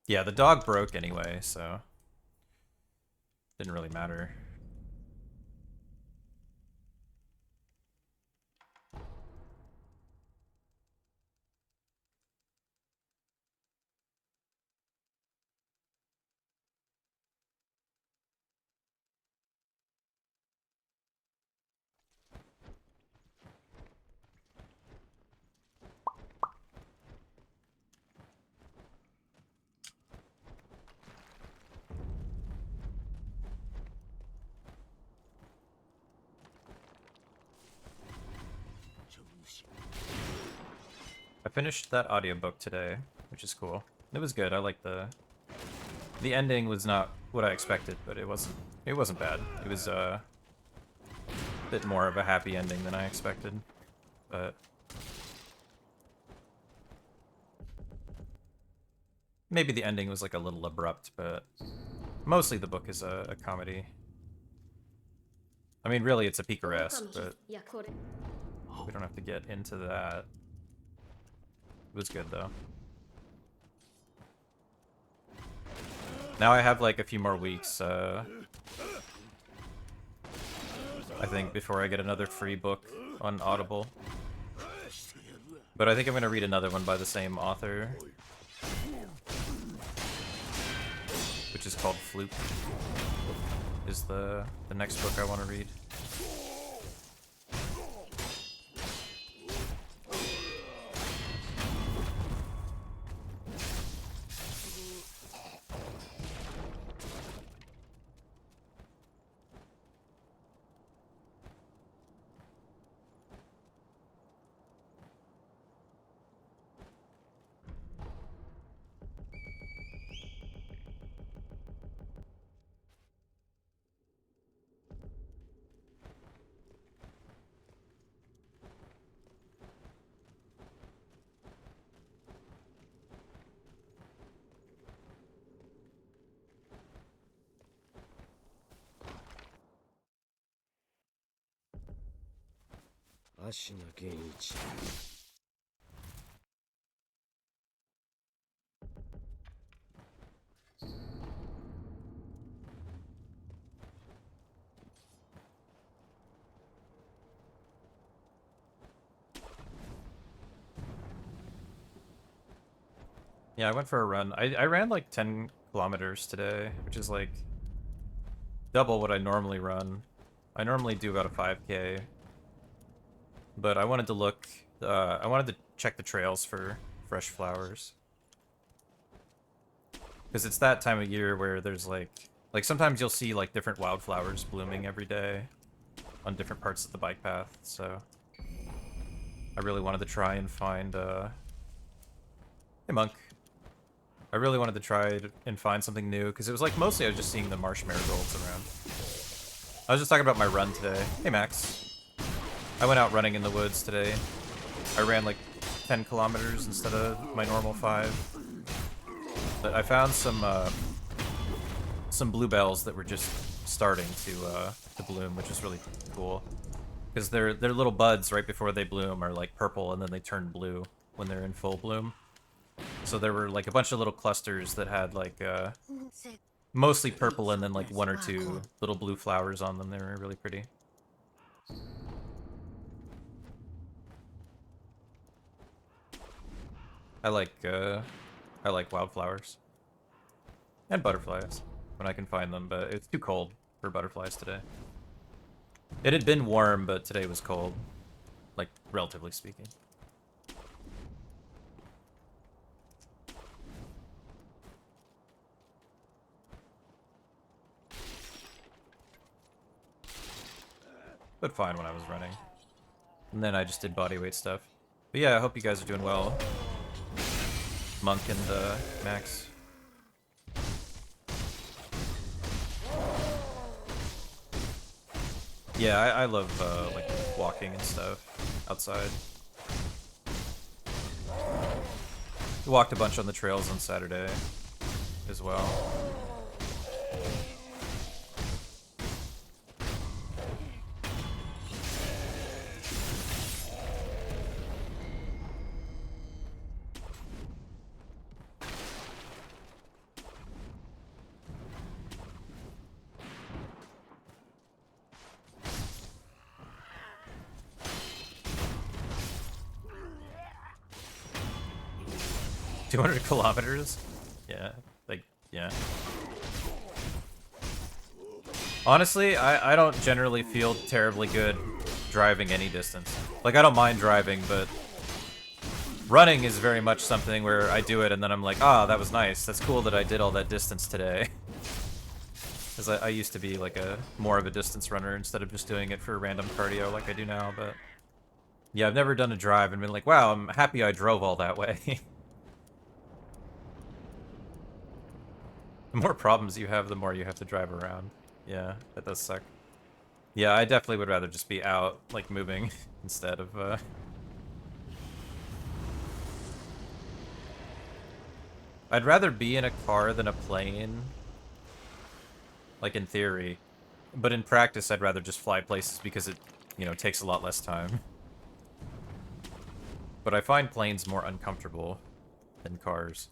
Yeah, the dog broke anyway, so didn't really matter. I finished that audiobook today, which is cool. It was good. I like the ending was not what I expected, but it wasn't bad. It was a bit more of a happy ending than I expected. But maybe the ending was like a little abrupt, but mostly the book is a comedy. I mean, really, it's a picaresque, but we don't have to get into that. It was good, though. Now I have, like, a few more weeks, I think, before I get another free book on Audible. But I think I'm gonna read another one by the same author, which is called Fluke, is the next book I want to read. Yeah, I went for a run. I ran like 10 kilometers today, which is like double what I normally run. I normally do about a 5K, but I wanted to look, I wanted to check the trails for fresh flowers. Because it's that time of year where there's like sometimes you'll see like different wildflowers blooming every day on different parts of the bike path, so I really wanted to try and find, hey Monk. I really wanted to try and find something new, because it was like mostly I was just seeing the marsh marigolds around. I was just talking about my run today. Hey Max. I went out running in the woods today. I ran like 10 kilometers instead of my normal 5. But I found some bluebells that were just starting to bloom, which is really cool. Because their little buds right before they bloom are like purple, and then they turn blue when they're in full bloom. So there were like a bunch of little clusters that had like mostly purple and then like one or two little blue flowers on them. They were really pretty. I like wildflowers and butterflies when I can find them, but it's too cold for butterflies today. It had been warm, but today was cold, like relatively speaking. But fine when I was running. And then I just did bodyweight stuff. But yeah, I hope you guys are doing well. Monk and Max. Yeah, I love like walking and stuff outside. We walked a bunch on the trails on Saturday as well. 200 kilometers? Yeah, like, yeah. Honestly, I don't generally feel terribly good driving any distance. Like, I don't mind driving, but running is very much something where I do it and then I'm like, ah, that was nice. That's cool that I did all that distance today. Because I used to be like more of a distance runner instead of just doing it for random cardio like I do now, but yeah, I've never done a drive and been like, wow, I'm happy I drove all that way. The more problems you have, the more you have to drive around. Yeah, that does suck. Yeah, I definitely would rather just be out, like, moving, instead of, I'd rather be in a car than a plane. Like, in theory. But in practice, I'd rather just fly places because it, you know, takes a lot less time. But I find planes more uncomfortable than cars.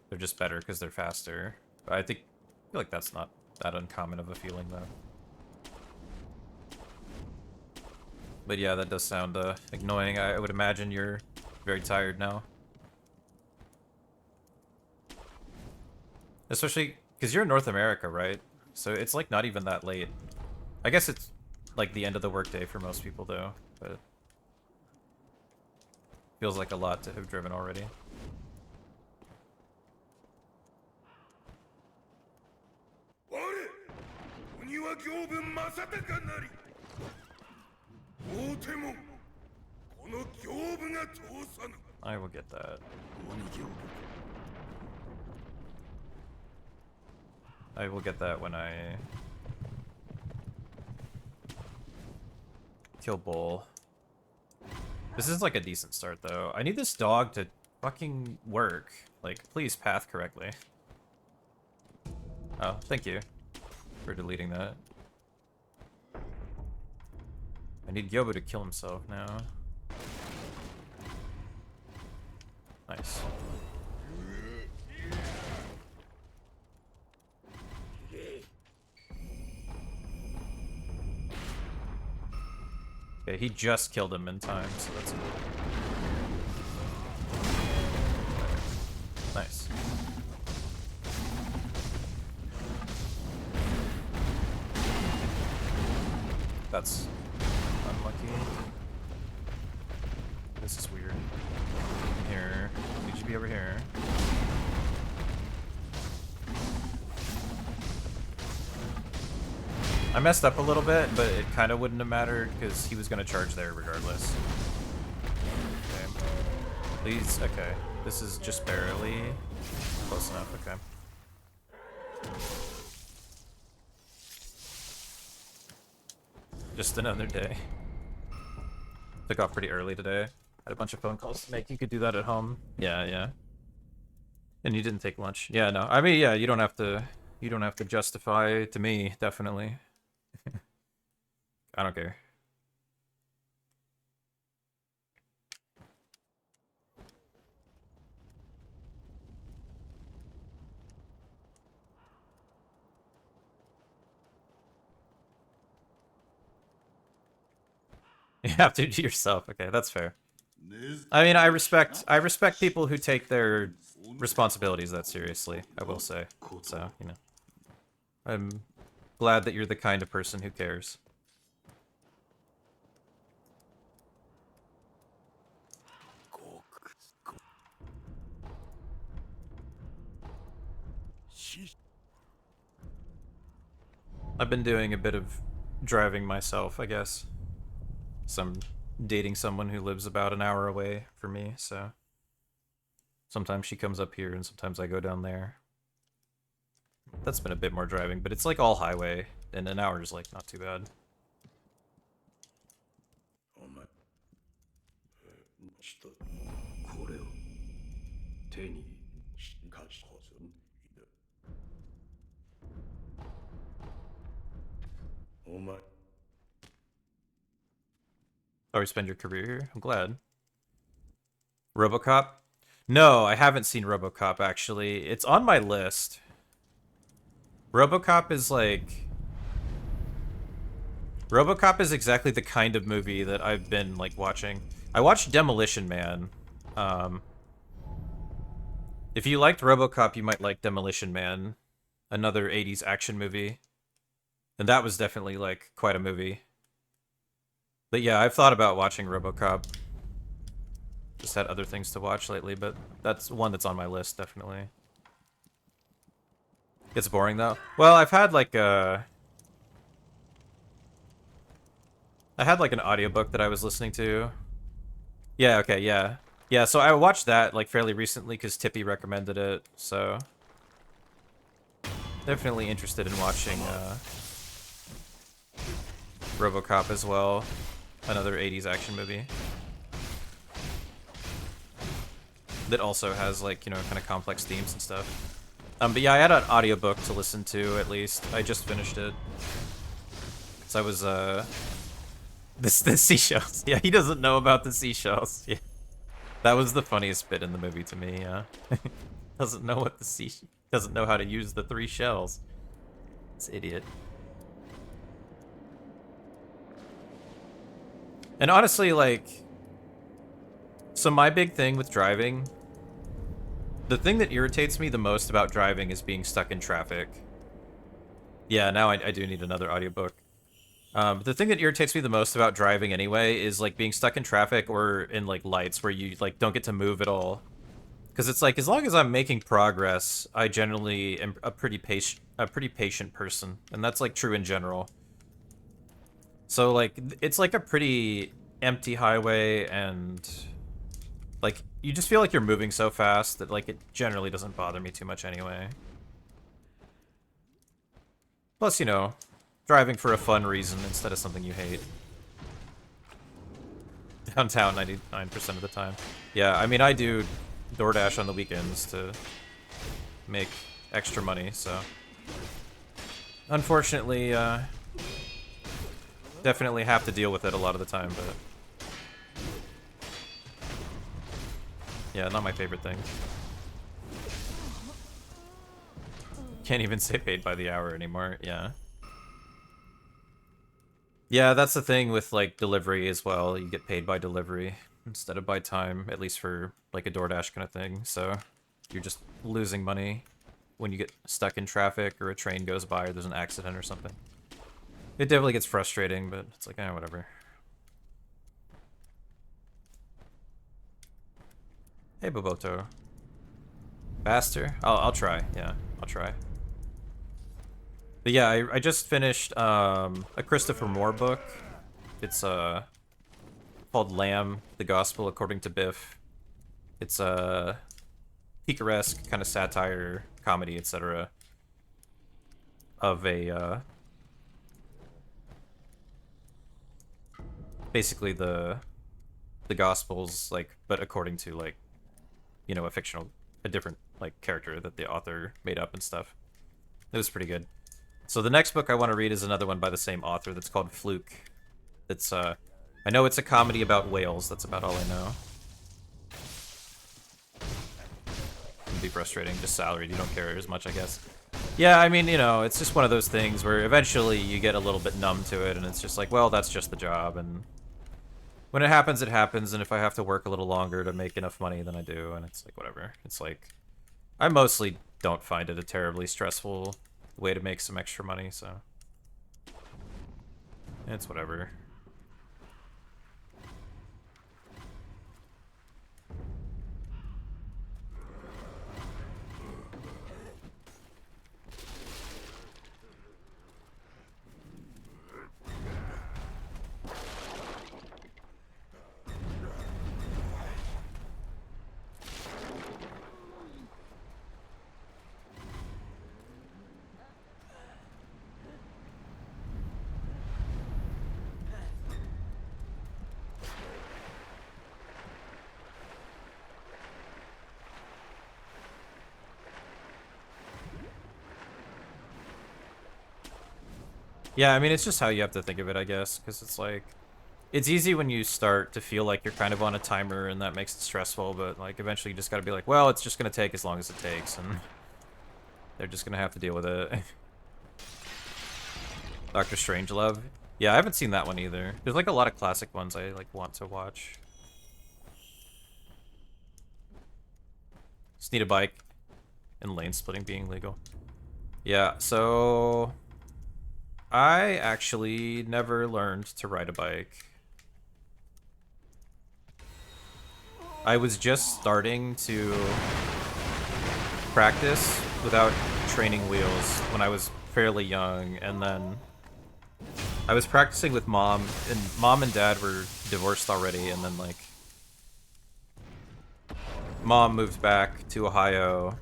They're just better because they're faster. But I feel like that's not that uncommon of a feeling, though. But yeah, that does sound annoying. I would imagine you're very tired now. Especially because you're in North America, right? So it's like not even that late. I guess it's like the end of the workday for most people, though. But feels like a lot to have driven already. I will get that. I will get that when I kill Bull. This is like a decent start, though. I need this dog to fucking work. Like, please path correctly. Oh, thank you for deleting that. I need Gyobu to kill himself now. Nice. Okay, he just killed him in time, so that's good. Nice. That's unlucky. This is weird. Here. Need you to be over here. I messed up a little bit, but it kind of wouldn't have mattered because he was going to charge there regardless. Okay. Please, okay. This is just barely close enough, okay. Just another day. Took off pretty early today. Had a bunch of phone calls to make. You could do that at home. Yeah, yeah. And you didn't take lunch. Yeah, no. I mean, yeah, you don't have to justify to me, definitely. I don't care. You have to do yourself. Okay, that's fair. I mean, I respect people who take their responsibilities that seriously, I will say. So, you know. I'm glad that you're the kind of person who cares. I've been doing a bit of driving myself, I guess. I'm dating someone who lives about an hour away from me, so sometimes she comes up here and sometimes I go down there. That's been a bit more driving, but it's like all highway, and an hour is like not too bad. Oh, you spend your career here? I'm glad. RoboCop? No, I haven't seen RoboCop, actually. It's on my list. RoboCop is like... RoboCop is exactly the kind of movie that I've been, like, watching. I watched Demolition Man. If you liked RoboCop, you might like Demolition Man, another 80s action movie. And that was definitely, like, quite a movie. But yeah, I've thought about watching RoboCop. Just had other things to watch lately, but that's one that's on my list, definitely. Gets boring, though. Well, I've had, like, I had, like, an audiobook that I was listening to. Yeah, okay, yeah. Yeah, so I watched that, like, fairly recently because Tippy recommended it, so... Definitely interested in watching, RoboCop as well. Another 80s action movie. That also has, like, you know, kind of complex themes and stuff. But yeah, I had an audiobook to listen to, at least. I just finished it. So I was, the seashells. Yeah, he doesn't know about the seashells. Yeah. That was the funniest bit in the movie to me, yeah. Doesn't know what the doesn't know how to use the 3 shells. This idiot. And honestly, like... So my big thing with driving... The thing that irritates me the most about driving is being stuck in traffic. Yeah, now I do need another audiobook. The thing that irritates me the most about driving anyway is like being stuck in traffic or in like lights where you like don't get to move at all. Because it's like as long as I'm making progress, I generally am a pretty patient person, and that's like true in general. So like it's like a pretty empty highway, and like you just feel like you're moving so fast that like it generally doesn't bother me too much anyway. Plus, you know, driving for a fun reason instead of something you hate. Downtown 99% of the time. Yeah, I mean, I do DoorDash on the weekends to make extra money, so... Unfortunately, definitely have to deal with it a lot of the time, but... Yeah, not my favorite thing. Can't even say paid by the hour anymore, yeah. Yeah, that's the thing with, like, delivery as well. You get paid by delivery instead of by time, at least for, like, a DoorDash kind of thing. So you're just losing money when you get stuck in traffic or a train goes by or there's an accident or something. It definitely gets frustrating, but it's like, whatever. Hey, Boboto. Faster? I'll try, yeah. I'll try. But yeah, I just finished a Christopher Moore book. It's called Lamb, the Gospel According to Biff. It's a picaresque kind of satire, comedy, etc. of a basically the Gospels, like, but according to, like, you know, a different like character that the author made up and stuff. It was pretty good. So the next book I want to read is another one by the same author that's called Fluke. It's I know it's a comedy about whales. That's about all I know. It'd be frustrating, just salaried. You don't care as much, I guess. Yeah, I mean, you know, it's just one of those things where eventually you get a little bit numb to it, and it's just like, well, that's just the job, and when it happens, and if I have to work a little longer to make enough money, then I do, and it's like, whatever. It's like, I mostly don't find it a terribly stressful way to make some extra money, so it's whatever. Yeah, I mean, it's just how you have to think of it, I guess, because it's like, it's easy when you start to feel like you're kind of on a timer, and that makes it stressful, but, like, eventually you just gotta be like, well, it's just gonna take as long as it takes, and they're just gonna have to deal with it. Doctor Strangelove? Yeah, I haven't seen that one either. There's, like, a lot of classic ones I, like, want to watch. Just need a bike. And lane splitting being legal. Yeah, so... I actually never learned to ride a bike. I was just starting to practice without training wheels when I was fairly young, and then I was practicing with mom, and mom and dad were divorced already, and then like mom moved back to Ohio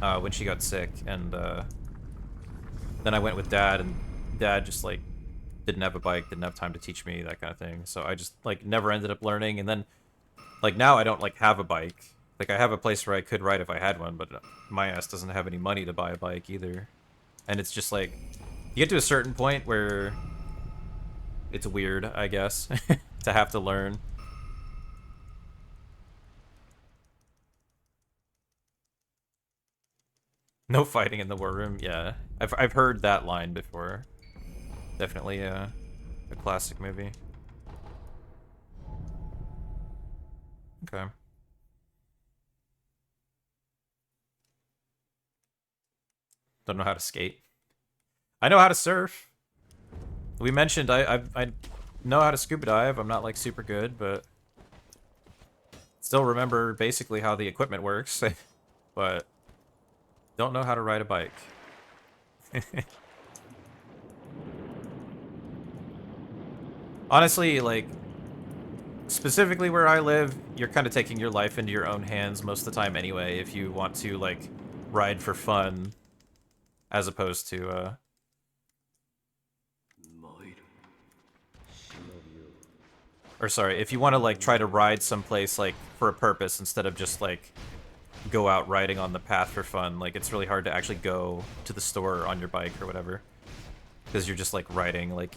when she got sick, and then I went with dad, and dad just like didn't have a bike, didn't have time to teach me, that kind of thing. So I just like never ended up learning, and then like now I don't like have a bike. Like I have a place where I could ride if I had one, but my ass doesn't have any money to buy a bike either. And it's just like you get to a certain point where it's weird, I guess, to have to learn. No fighting in the war room. Yeah, I've heard that line before. Definitely a classic movie. Okay. Don't know how to skate. I know how to surf. We mentioned I know how to scuba dive. I'm not like super good, but still remember basically how the equipment works. But don't know how to ride a bike. Honestly, like, specifically where I live, you're kind of taking your life into your own hands most of the time anyway, if you want to, like, ride for fun, as opposed to, or sorry, if you want to, like, try to ride someplace, like, for a purpose instead of just, like, go out riding on the path for fun. Like, it's really hard to actually go to the store on your bike or whatever. Because you're just, like, riding, like,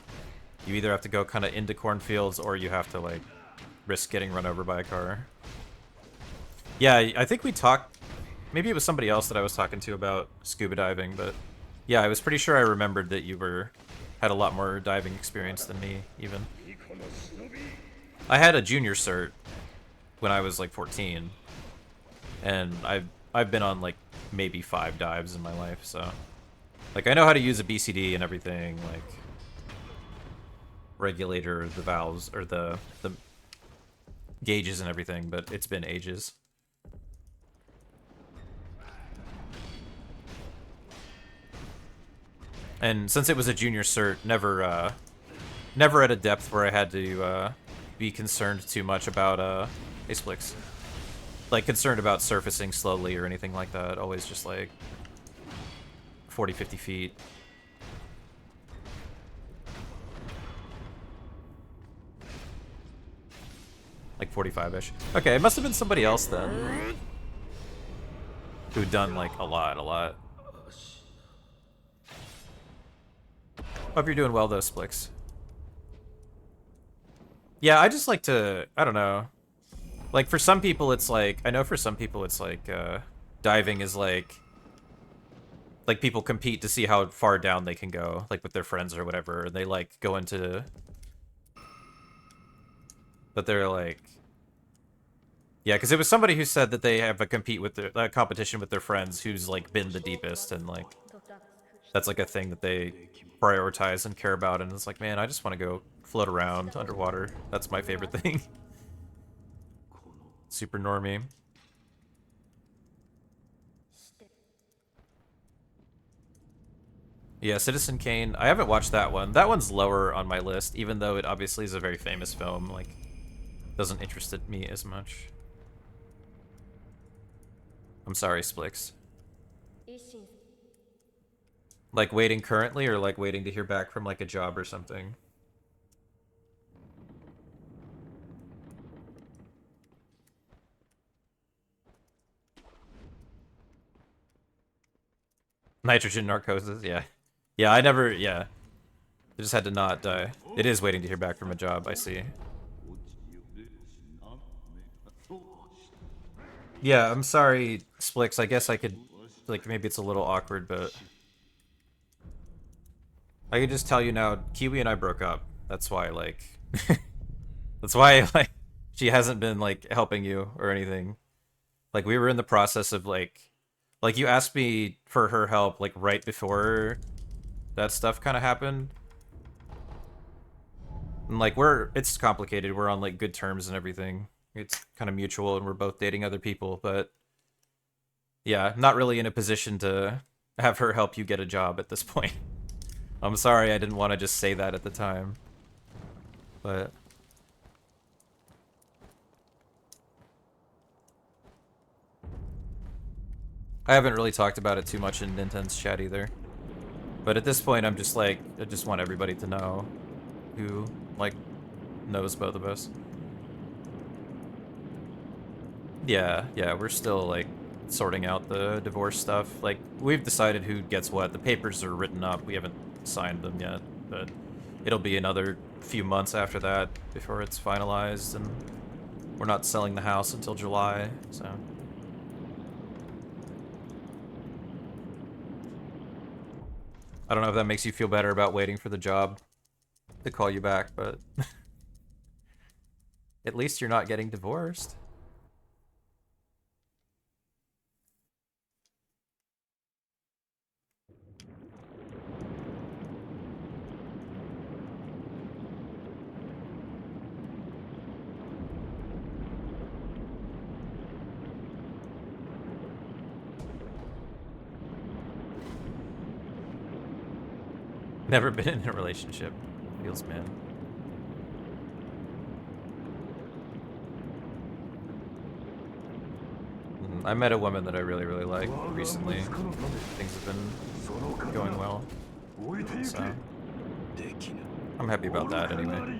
you either have to go kind of into cornfields or you have to, like, risk getting run over by a car. Yeah, I think we talked... Maybe it was somebody else that I was talking to about scuba diving, but... Yeah, I was pretty sure I remembered that you had a lot more diving experience than me, even. I had a junior cert when I was, like, 14. And I've been on, like, maybe 5 dives in my life, so... Like, I know how to use a BCD and everything, like... regulator, the valves, or the gauges and everything, but it's been ages. And since it was a junior cert, never at a depth where I had to be concerned too much about Asplicks. Like, concerned about surfacing slowly or anything like that. Always just like 40, 50 feet. Like 45-ish. Okay, it must have been somebody else then. Who'd done like a lot. Hope you're doing well though, Splix. Yeah, I just like to, I don't know. Like for some people it's like, I know for some people it's like, diving is like people compete to see how far down they can go, like with their friends or whatever, and they like go into, but they're like, yeah, because it was somebody who said that they have a competition with their friends who's like been the deepest, and like that's like a thing that they prioritize and care about, and it's like, man, I just want to go float around underwater. That's my favorite thing. Super normie. Yeah, Citizen Kane. I haven't watched that one. That one's lower on my list, even though it obviously is a very famous film. Like, doesn't interest me as much. I'm sorry, Splix. Like waiting currently, or like waiting to hear back from like a job or something? Nitrogen narcosis, yeah. Yeah, I never, yeah. I just had to not die. It is waiting to hear back from a job, I see. Yeah, I'm sorry, Splix. I guess I could, like, maybe it's a little awkward, but... I could just tell you now, Kiwi and I broke up. That's why, like... That's why, like, she hasn't been, like, helping you or anything. Like we were in the process of like you asked me for her help like right before that stuff kind of happened. And like it's complicated. We're on like good terms and everything. It's kind of mutual and we're both dating other people, but yeah, not really in a position to have her help you get a job at this point. I'm sorry I didn't want to just say that at the time. But I haven't really talked about it too much in Nintendo's chat either. But at this point I'm just like I just want everybody to know who like knows both of us. Yeah, we're still like sorting out the divorce stuff. Like we've decided who gets what. The papers are written up. We haven't signed them yet, but it'll be another few months after that before it's finalized, and we're not selling the house until July, so. I don't know if that makes you feel better about waiting for the job to call you back, but at least you're not getting divorced. Never been in a relationship. Feels man. I met a woman that I really, really like recently. Things have been going well. So I'm happy about that anyway.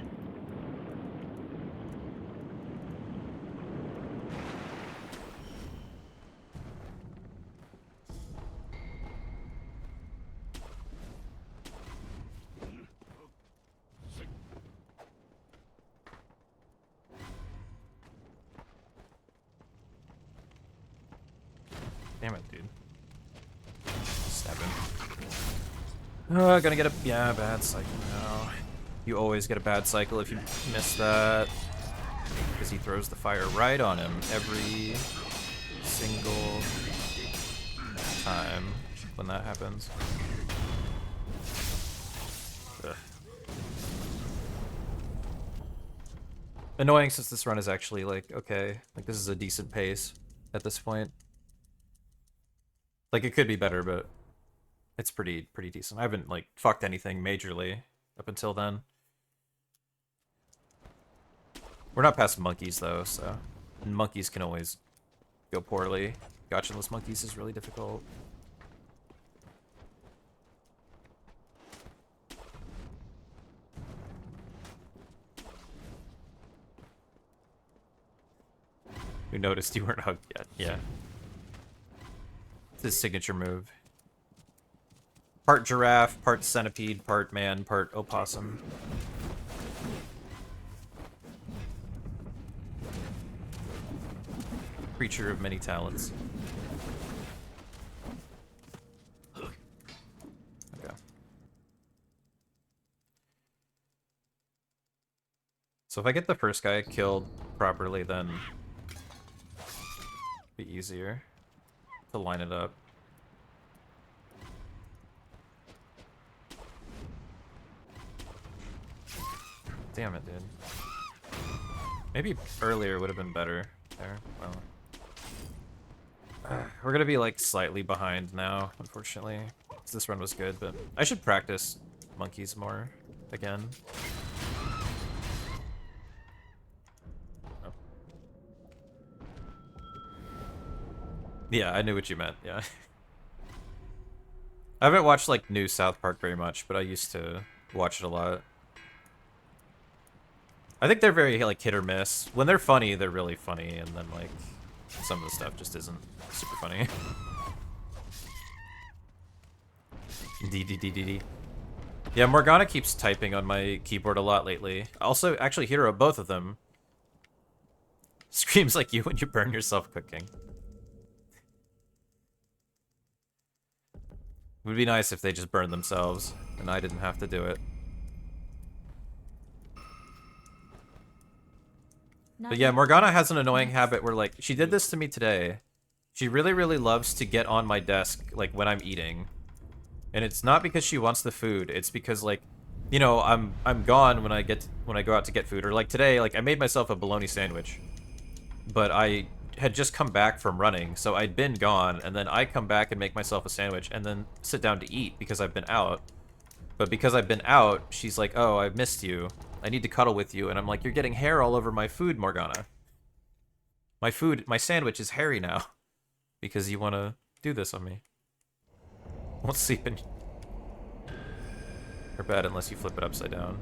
Damn it, dude. Stab him. Gonna get a bad cycle now. You always get a bad cycle if you miss that. Because he throws the fire right on him every single time when that happens. Ugh. Annoying since this run is actually like, okay, like this is a decent pace at this point. Like it could be better, but it's pretty decent. I haven't like fucked anything majorly up until then. We're not past monkeys though, so and monkeys can always go poorly. Gotchaless monkeys is really difficult. Who noticed you weren't hugged yet? Yeah. It's his signature move. Part giraffe, part centipede, part man, part opossum. Creature of many talents. Okay. So if I get the first guy killed properly, then it'll be easier to line it up. Damn it, dude. Maybe earlier would have been better there. Well, we're gonna be like slightly behind now, unfortunately. This run was good, but I should practice monkeys more again. Oh. Yeah, I knew what you meant, yeah. I haven't watched like new South Park very much, but I used to watch it a lot. I think they're very like hit or miss. When they're funny, they're really funny, and then like some of the stuff just isn't super funny. D. Yeah, Morgana keeps typing on my keyboard a lot lately. Also, actually, Hero, both of them. Screams like you when you burn yourself cooking. It would be nice if they just burned themselves, and I didn't have to do it. But yeah, Morgana has an annoying habit where, like, she did this to me today. She really, really loves to get on my desk, like, when I'm eating. And it's not because she wants the food. It's because, like, you know, I'm gone when I go out to get food. Or, like, today, like, I made myself a bologna sandwich. But I had just come back from running, so I'd been gone. And then I come back and make myself a sandwich and then sit down to eat because I've been out. But because I've been out, she's like, oh, I've missed you. I need to cuddle with you. And I'm like, you're getting hair all over my food, Morgana. My sandwich is hairy now. Because you want to do this on me. Won't sleep in her bed unless you flip it upside down.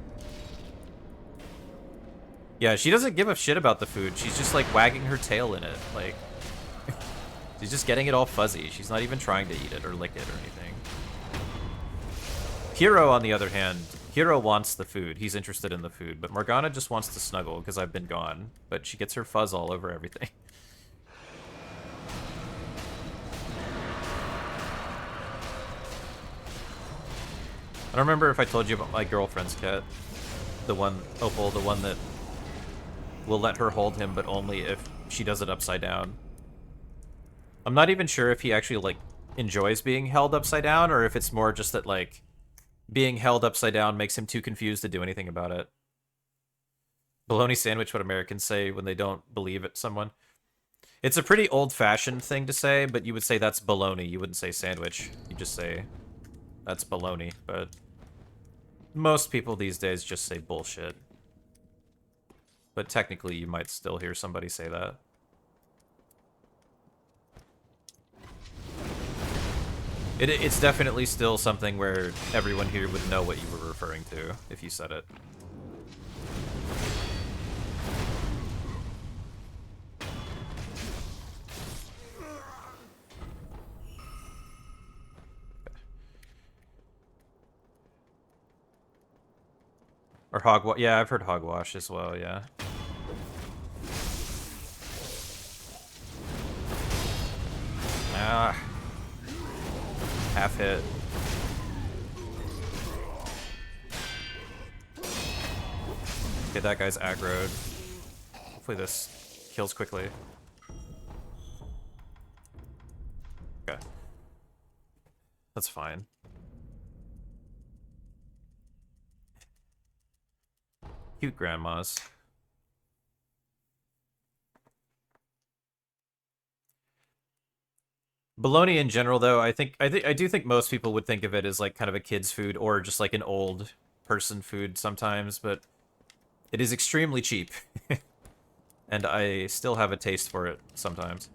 Yeah, she doesn't give a shit about the food. She's just, like, wagging her tail in it. Like, she's just getting it all fuzzy. She's not even trying to eat it or lick it or anything. Hero, on the other hand, Hero wants the food. He's interested in the food. But Morgana just wants to snuggle because I've been gone. But she gets her fuzz all over everything. I don't remember if I told you about my girlfriend's cat. The one, Opal, the one that will let her hold him, but only if she does it upside down. I'm not even sure if he actually, like, enjoys being held upside down, or if it's more just that, like, being held upside down makes him too confused to do anything about it. Bologna sandwich, what Americans say when they don't believe it someone. It's a pretty old-fashioned thing to say, but you would say that's bologna. You wouldn't say sandwich. You just say that's bologna, but most people these days just say bullshit. But technically, you might still hear somebody say that. It's definitely still something where everyone here would know what you were referring to if you said it. Or hogwash. Yeah, I've heard hogwash as well, yeah. Ah. Half hit. Okay, that guy's aggroed. Hopefully this kills quickly. Okay. That's fine. Cute grandmas. Bologna in general, though, I do think most people would think of it as like kind of a kid's food or just like an old person food sometimes, but it is extremely cheap. And I still have a taste for it sometimes.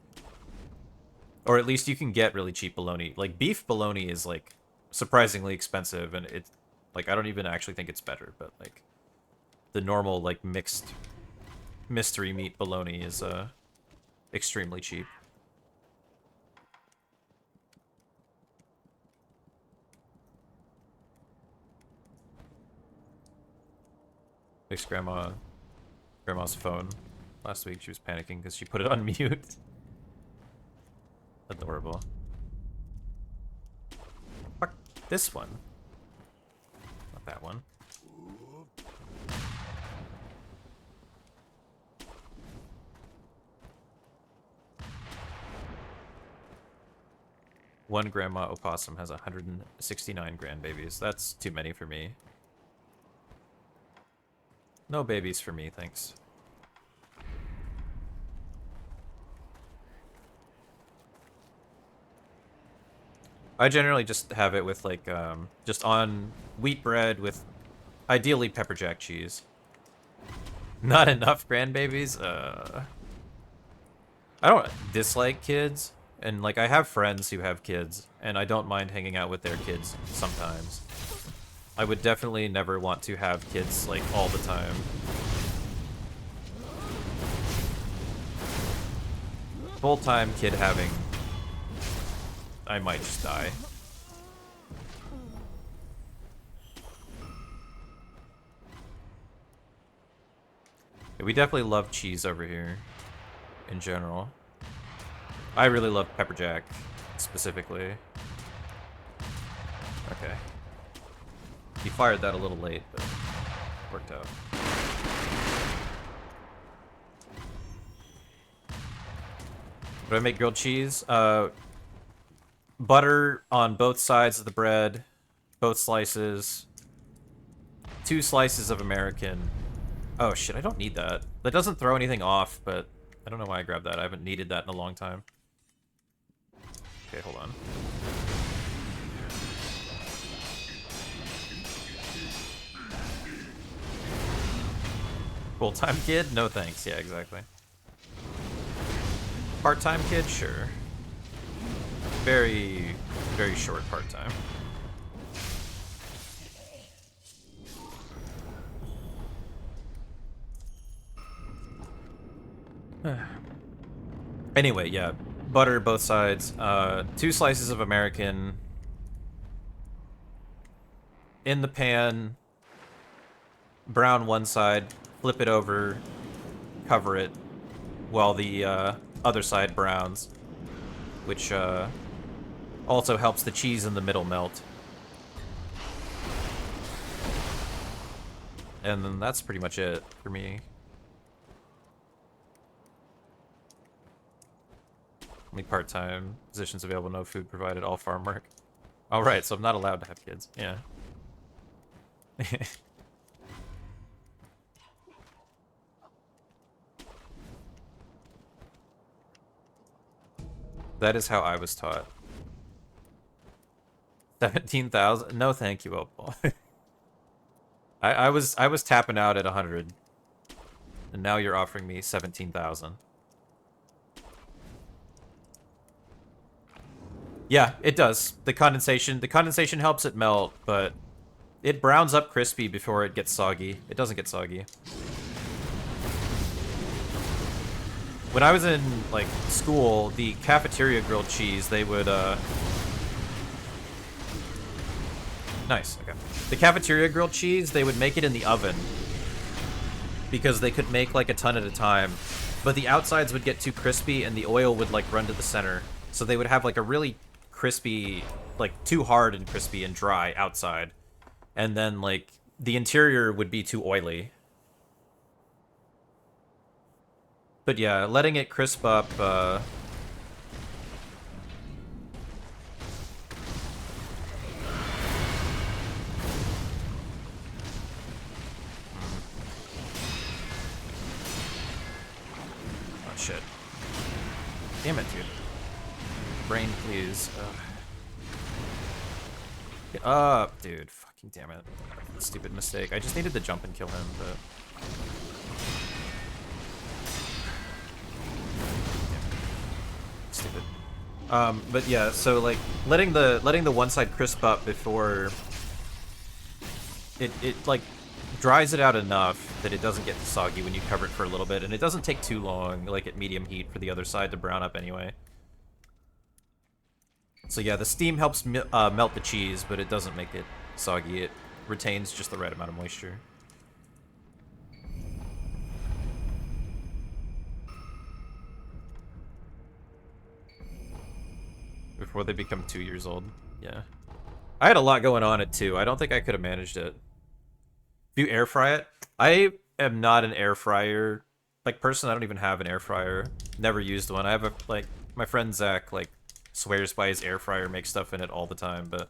Or at least you can get really cheap bologna. Like beef bologna is like surprisingly expensive, and it's like I don't even actually think it's better, but like the normal like mixed mystery meat bologna is extremely cheap. Fixed grandma's phone last week. She was panicking because she put it on mute. Adorable. Fuck this one. Not that one. One grandma opossum has 169 grandbabies. That's too many for me. No babies for me, thanks. I generally just have it with, like, just on wheat bread with, ideally, pepper jack cheese. Not enough grandbabies? I don't dislike kids, and, like, I have friends who have kids, and I don't mind hanging out with their kids sometimes. I would definitely never want to have kids, like, all the time. Full-time kid having... I might just die. Yeah, we definitely love cheese over here, in general. I really love pepper jack, specifically. Okay. He fired that a little late, but worked out. Do I make grilled cheese? Butter on both sides of the bread, both slices. 2 slices of American. Oh shit, I don't need that. That doesn't throw anything off, but I don't know why I grabbed that. I haven't needed that in a long time. Okay, hold on. Full-time kid? No thanks. Yeah, exactly. Part-time kid? Sure. Very, very short part-time. Anyway, yeah. Butter both sides. 2 slices of American. In the pan. Brown one side. Flip it over. Cover it. While the other side browns. Which also helps the cheese in the middle melt. And then that's pretty much it for me. Only part-time, positions available, no food provided, all farm work. Alright, so I'm not allowed to have kids. Yeah. That is how I was taught. 17,000? No thank you, Opal. I was tapping out at 100. And now you're offering me 17,000. Yeah, it does. The condensation helps it melt, but it browns up crispy before it gets soggy. It doesn't get soggy. When I was in, like, school, the cafeteria grilled cheese, they would, Nice, okay. The cafeteria grilled cheese, they would make it in the oven. Because they could make, like, a ton at a time. But the outsides would get too crispy, and the oil would, like, run to the center. So they would have, like, a really crispy, like, too hard and crispy and dry outside. And then, like, the interior would be too oily. But yeah, letting it crisp up, Oh, shit. Damn it, dude. Brain, please. Get up, dude. Fucking damn it. Stupid mistake. I just needed to jump and kill him, but... Stupid. But yeah, so like letting the one side crisp up before it like dries it out enough that it doesn't get soggy when you cover it for a little bit, and it doesn't take too long, like at medium heat, for the other side to brown up anyway. So yeah, the steam helps melt the cheese, but it doesn't make it soggy. It retains just the right amount of moisture. Before they become 2 years old. Yeah. I had a lot going on at 2. I don't think I could have managed it. If you air fry it, I am not an air fryer like person. I don't even have an air fryer. Never used one. I have a like my friend Zach like swears by his air fryer, makes stuff in it all the time, but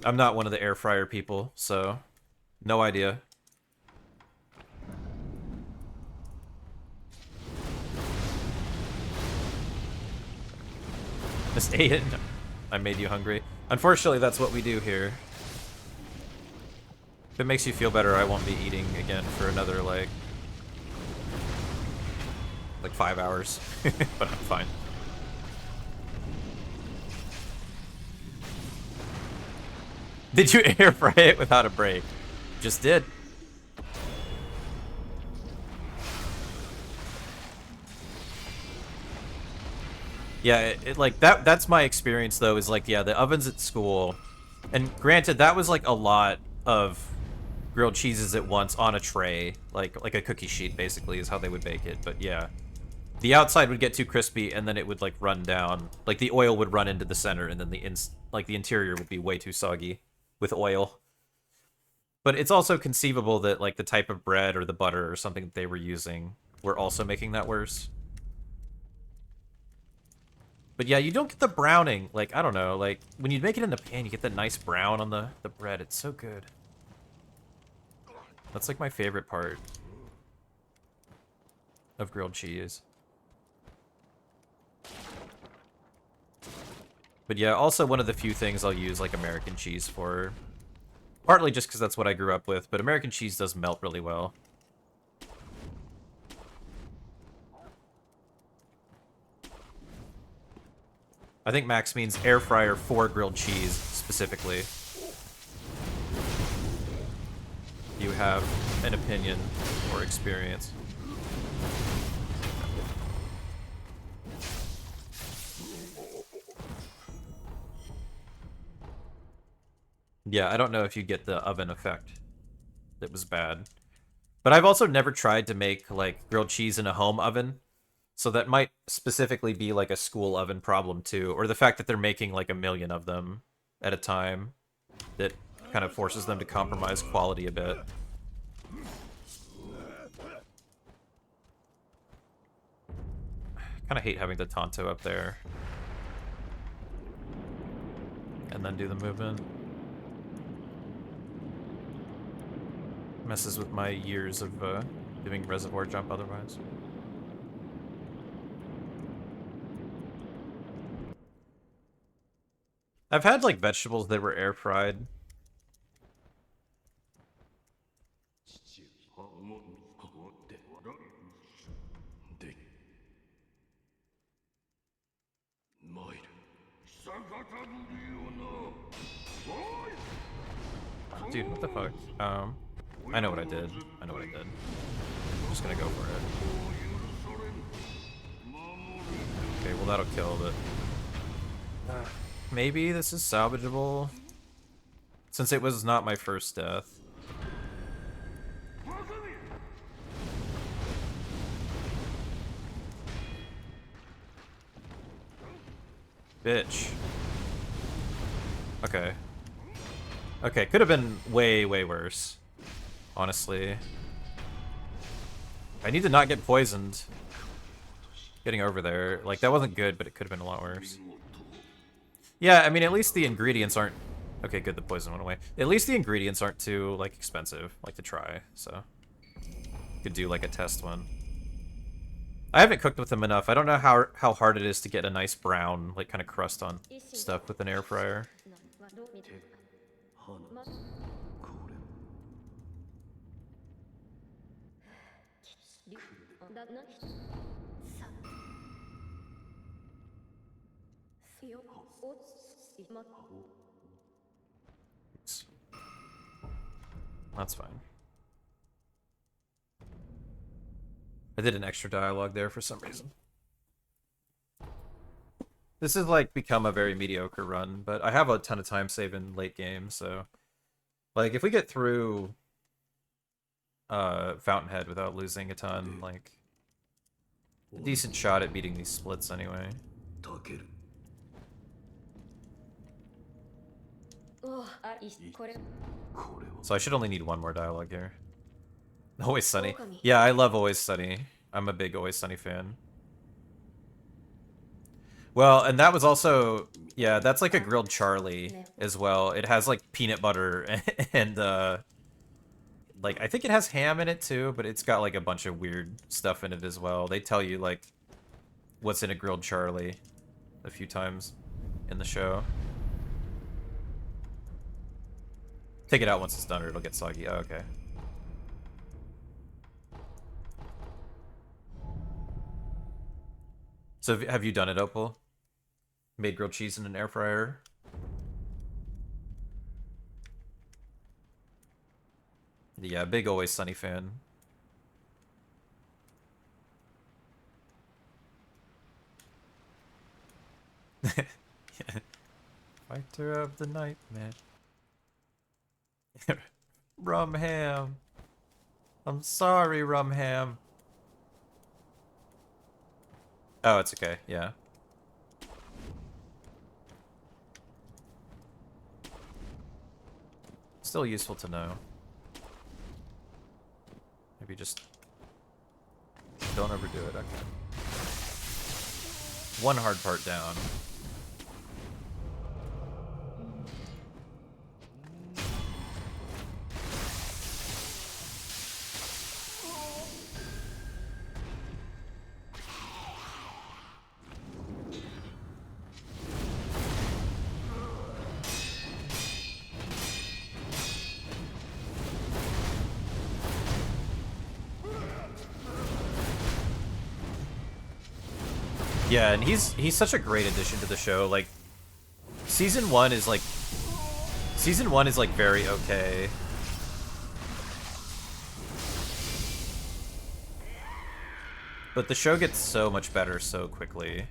I'm not one of the air fryer people, so no idea. Just ate it. I made you hungry. Unfortunately, that's what we do here. If it makes you feel better, I won't be eating again for another, like 5 hours. But I'm fine. Did you air fry it without a break? Just did. Yeah, like that's my experience though, is like, yeah, the ovens at school, and granted that was like a lot of grilled cheeses at once on a tray, like a cookie sheet basically is how they would bake it. But yeah, the outside would get too crispy and then it would like run down, like the oil would run into the center, and then the interior would be way too soggy with oil. But it's also conceivable that like the type of bread or the butter or something that they were using were also making that worse. But yeah, you don't get the browning. Like, I don't know. Like, when you make it in the pan, you get that nice brown on the bread. It's so good. That's like my favorite part of grilled cheese. But yeah, also one of the few things I'll use like American cheese for. Partly just because that's what I grew up with, but American cheese does melt really well. I think Max means air fryer for grilled cheese, specifically. You have an opinion or experience. Yeah, I don't know if you get the oven effect. It was bad. But I've also never tried to make, like, grilled cheese in a home oven. So that might specifically be, like, a school oven problem, too. Or the fact that they're making, like, 1,000,000 of them at a time. That kind of forces them to compromise quality a bit. Kind of hate having the Tonto up there. And then do the movement. Messes with my years of doing reservoir jump otherwise. I've had like vegetables that were air fried. Dude, what the fuck? I know what I did. I know what I did. I'm just gonna go for it. Okay, well that'll kill, but... maybe this is salvageable? Since it was not my first death. Bitch. Okay. Okay, could have been way, way worse. Honestly. I need to not get poisoned. Getting over there. Like, that wasn't good, but it could have been a lot worse. Yeah, I mean, at least the ingredients aren't... Okay, good, the poison went away. At least the ingredients aren't too, like, expensive, like, to try, so... Could do, like, a test one. I haven't cooked with them enough. I don't know how hard it is to get a nice brown, like, kind of crust on stuff with an air fryer. That's fine. I did an extra dialogue there for some reason. This has, like, become a very mediocre run, but I have a ton of time saving late game, so... Like, if we get through... Fountainhead without losing a ton, like... A decent shot at beating these splits anyway. So I should only need one more dialogue here. Always Sunny. Yeah, I love Always Sunny. I'm a big Always Sunny fan. Well, and that was also... Yeah, that's like a grilled Charlie as well. It has like peanut butter and like, I think it has ham in it too, but it's got like a bunch of weird stuff in it as well. They tell you like what's in a grilled Charlie a few times in the show. Take it out once it's done or it'll get soggy. Oh, okay. So have you done it, Opal? Made grilled cheese in an air fryer? Yeah, big Always Sunny fan. Fighter of the night, man. Rumham. I'm sorry, Rumham. Oh, it's okay, yeah. Still useful to know. Maybe just don't overdo it, okay. one hard part down. Yeah, and he's such a great addition to the show. Like, season one is like very okay. But the show gets so much better so quickly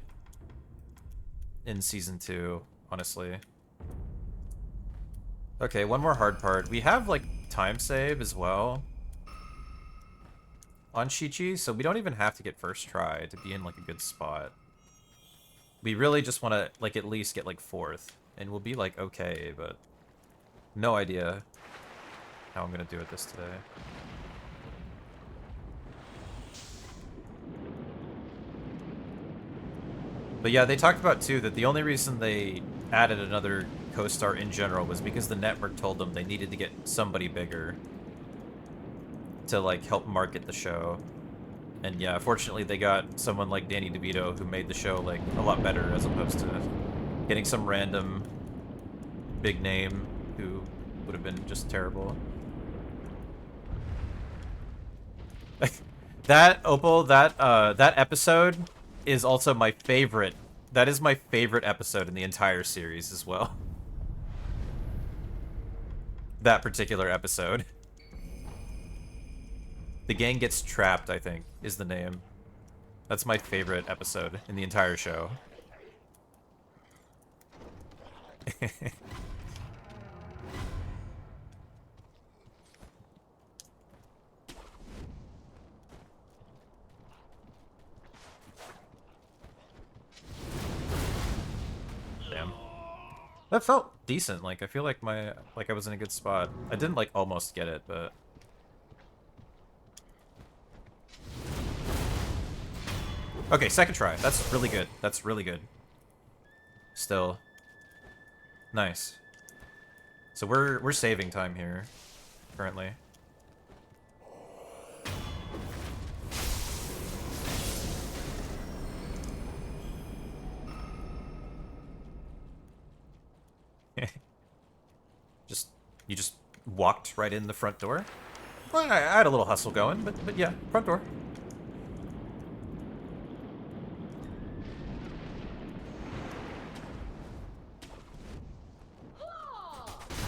in season 2, honestly. Okay, one more hard part. We have like time save as well on Qiqi, so we don't even have to get first try to be in like a good spot. We really just want to, like, at least get, like, 4th. And we'll be, like, okay, but... no idea how I'm gonna do it this today. But yeah, they talked about, too, that the only reason they added another co-star in general was because the network told them they needed to get somebody bigger to, like, help market the show. And yeah, fortunately they got someone like Danny DeVito who made the show, like, a lot better as opposed to getting some random big name who would have been just terrible. That, Opal, that episode is also my favorite. That is my favorite episode in the entire series as well. That particular episode. The Gang Gets Trapped, I think, is the name. That's my favorite episode in the entire show. Damn. That felt decent. Like, I feel like I was in a good spot. I didn't, like, almost get it, but... okay, second try. That's really good. That's really good. Still. Nice. So we're saving time here, currently. You just walked right in the front door? Well, I had a little hustle going, but yeah, front door.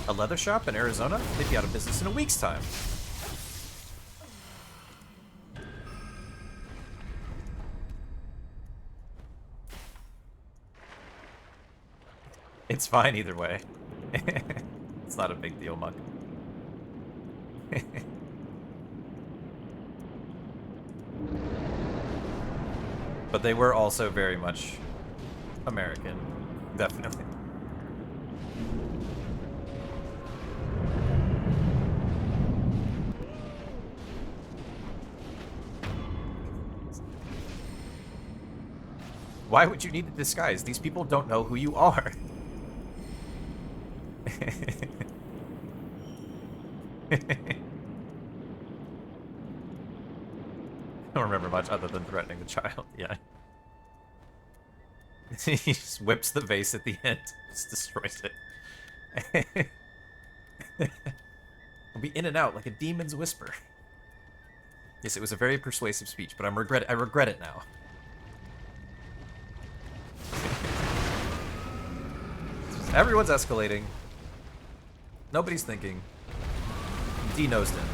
A leather shop in Arizona? They'd be out of business in a week's time. It's fine either way. It's not a big deal, Muck. But they were also very much American. Definitely. Why would you need a disguise? These people don't know who you are. I don't remember much other than threatening the child, yeah. He just whips the vase at the end, just destroys it. I'll be in and out like a demon's whisper. Yes, it was a very persuasive speech, but I regret it now. Everyone's escalating. Nobody's thinking. D-nosed him.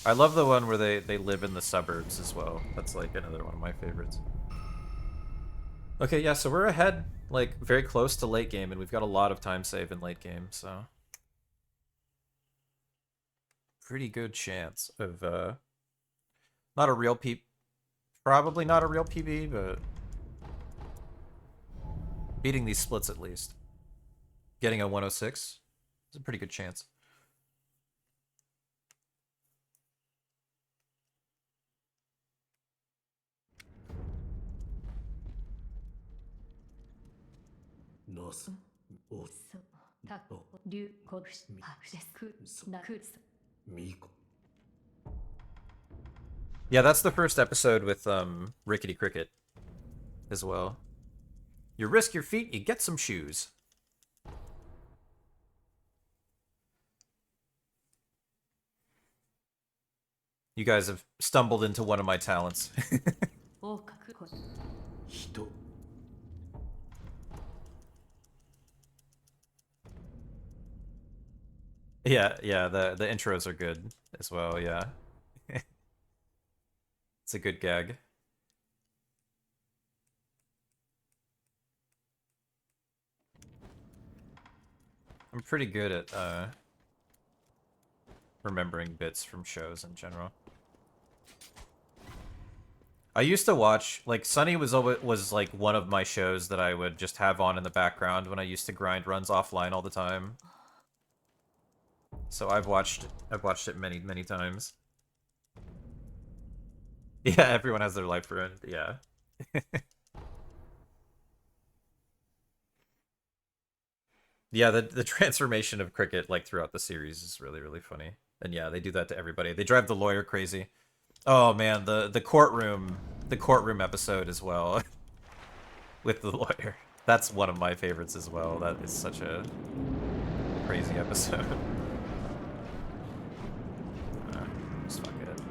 I love the one where they live in the suburbs as well. That's like another one of my favorites. Okay, yeah, so we're ahead, like, very close to late game, and we've got a lot of time save in late game, so... pretty good chance of, not a real probably not a real PB, but... beating these splits at least. Getting a 106 is a pretty good chance. Yeah, that's the first episode with Rickety Cricket as well. You risk your feet, you get some shoes. You guys have stumbled into one of my talents. Yeah, the intros are good as well, yeah. It's a good gag. I'm pretty good at remembering bits from shows in general. I used to watch, like, Sunny was like one of my shows that I would just have on in the background when I used to grind runs offline all the time. So I've watched it many, many times. Yeah, everyone has their life ruined, yeah. Yeah, the transformation of Cricket, like, throughout the series is really, really funny. And yeah, they do that to everybody. They drive the lawyer crazy. Oh man, the courtroom episode as well with the lawyer. That's one of my favorites as well. That is such a crazy episode. Just fuck it.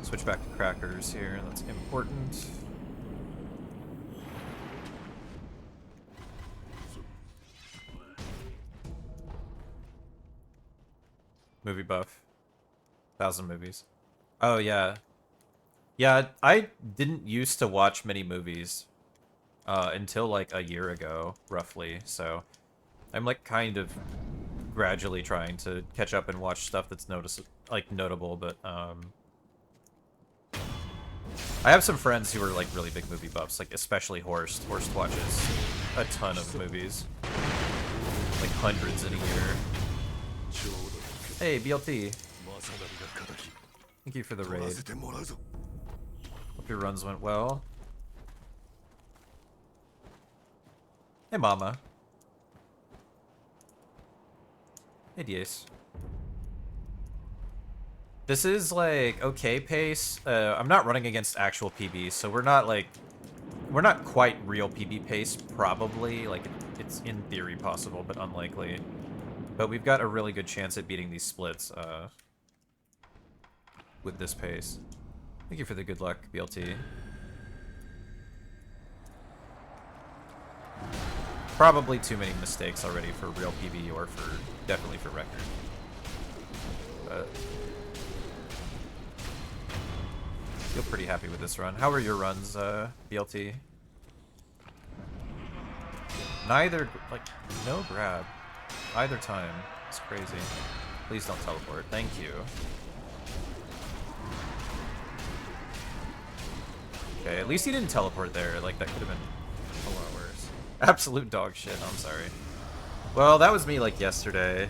Switch back to crackers here. That's important. Movie buff. 1,000 movies. Oh, yeah. Yeah, I didn't used to watch many movies until like a year ago, roughly. So I'm like kind of gradually trying to catch up and watch stuff that's notable, but I have some friends who are like really big movie buffs, like especially Horst. Horst watches a ton of movies. Like hundreds in a year. Hey, BLT. Thank you for the raid. Hope your runs went well. Hey, Mama. Hey, Diaz. This is, like, okay pace. I'm not running against actual PBs, so we're not quite real PB pace, probably. Like, it's in theory possible, but unlikely. But we've got a really good chance at beating these splits, with this pace. Thank you for the good luck, BLT. Probably too many mistakes already for real PB or for definitely for record. But feel pretty happy with this run. How are your runs, BLT? Neither, like, no grab. Either time. It's crazy. Please don't teleport. Thank you. Okay, at least he didn't teleport there. Like, that could have been a lot worse. Absolute dog shit. I'm sorry. Well, that was me, like, yesterday.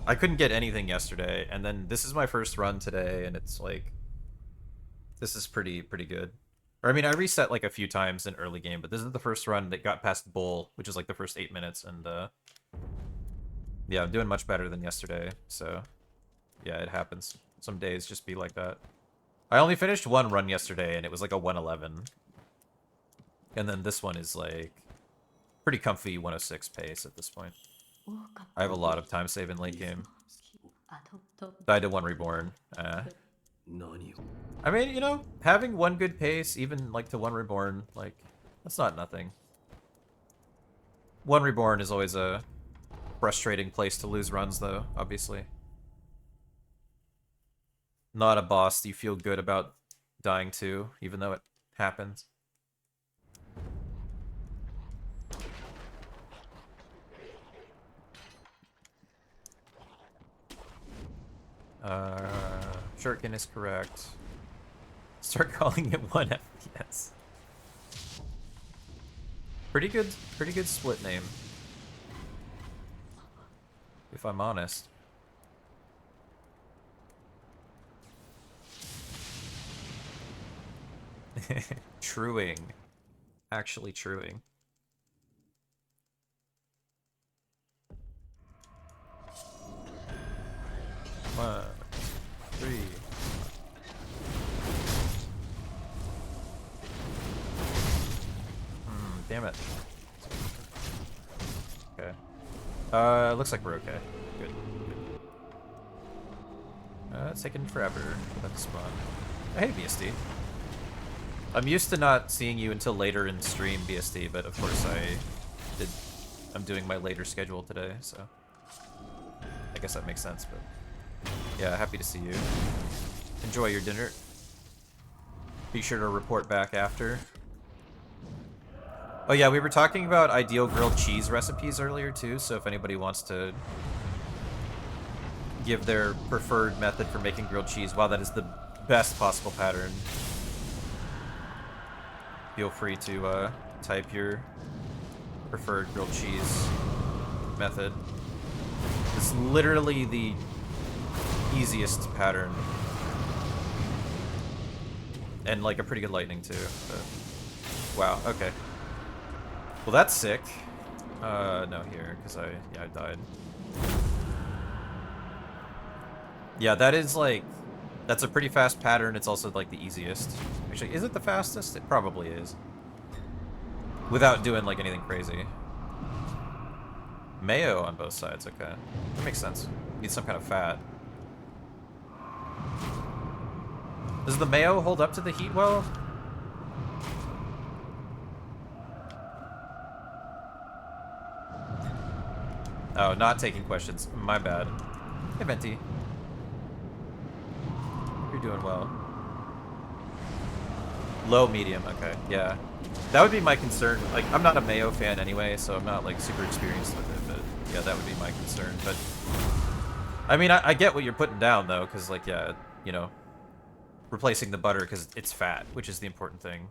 I couldn't get anything yesterday, and then this is my first run today, and it's, like... This is pretty good. Or, I mean, I reset, like, a few times in early game, but this is the first run that got past Bull, which is, like, the first 8 minutes, and, yeah, I'm doing much better than yesterday, so... Yeah, it happens. Some days just be like that. I only finished one run yesterday, and it was like a 111. And then this one is like pretty comfy 106 pace at this point. I have a lot of time save in late game. Died to one reborn. I mean, you know, having one good pace, even like to one reborn, like, that's not nothing. One reborn is always a frustrating place to lose runs, though, obviously. Not a boss you feel good about dying to, even though it happens. Shuriken is correct. Start calling it 1 FPS. Pretty good split name. if I'm honest. Truing. Actually truing. One, three. Damn it. Okay. Looks like we're okay. Good. It's taking forever for that to spawn. Hey, BSD. I'm used to not seeing you until later in stream, BSD, but of course I'm doing my later schedule today, so I guess that makes sense, but yeah, happy to see you. Enjoy your dinner. Be sure to report back after. Oh yeah, we were talking about ideal grilled cheese recipes earlier too, so if anybody wants to give their preferred method for making grilled cheese, wow, that is the best possible pattern. Feel free to type your preferred grilled cheese method. It's literally the easiest pattern. And like a pretty good lightning too. But... wow, okay. Well, that's sick. No, here, because I died. Yeah, that is like... that's a pretty fast pattern. It's also like the easiest. Actually, is it the fastest? It probably is. Without doing like anything crazy. Mayo on both sides, okay. That makes sense. Need some kind of fat. Does the mayo hold up to the heat well? Oh, not taking questions. My bad. Hey, Venti. You're doing well. Low, medium, okay, yeah. That would be my concern. Like, I'm not a mayo fan anyway, so I'm not, like, super experienced with it, but yeah, that would be my concern. But, I mean, I get what you're putting down, though, because, like, yeah, you know, replacing the butter because it's fat, which is the important thing.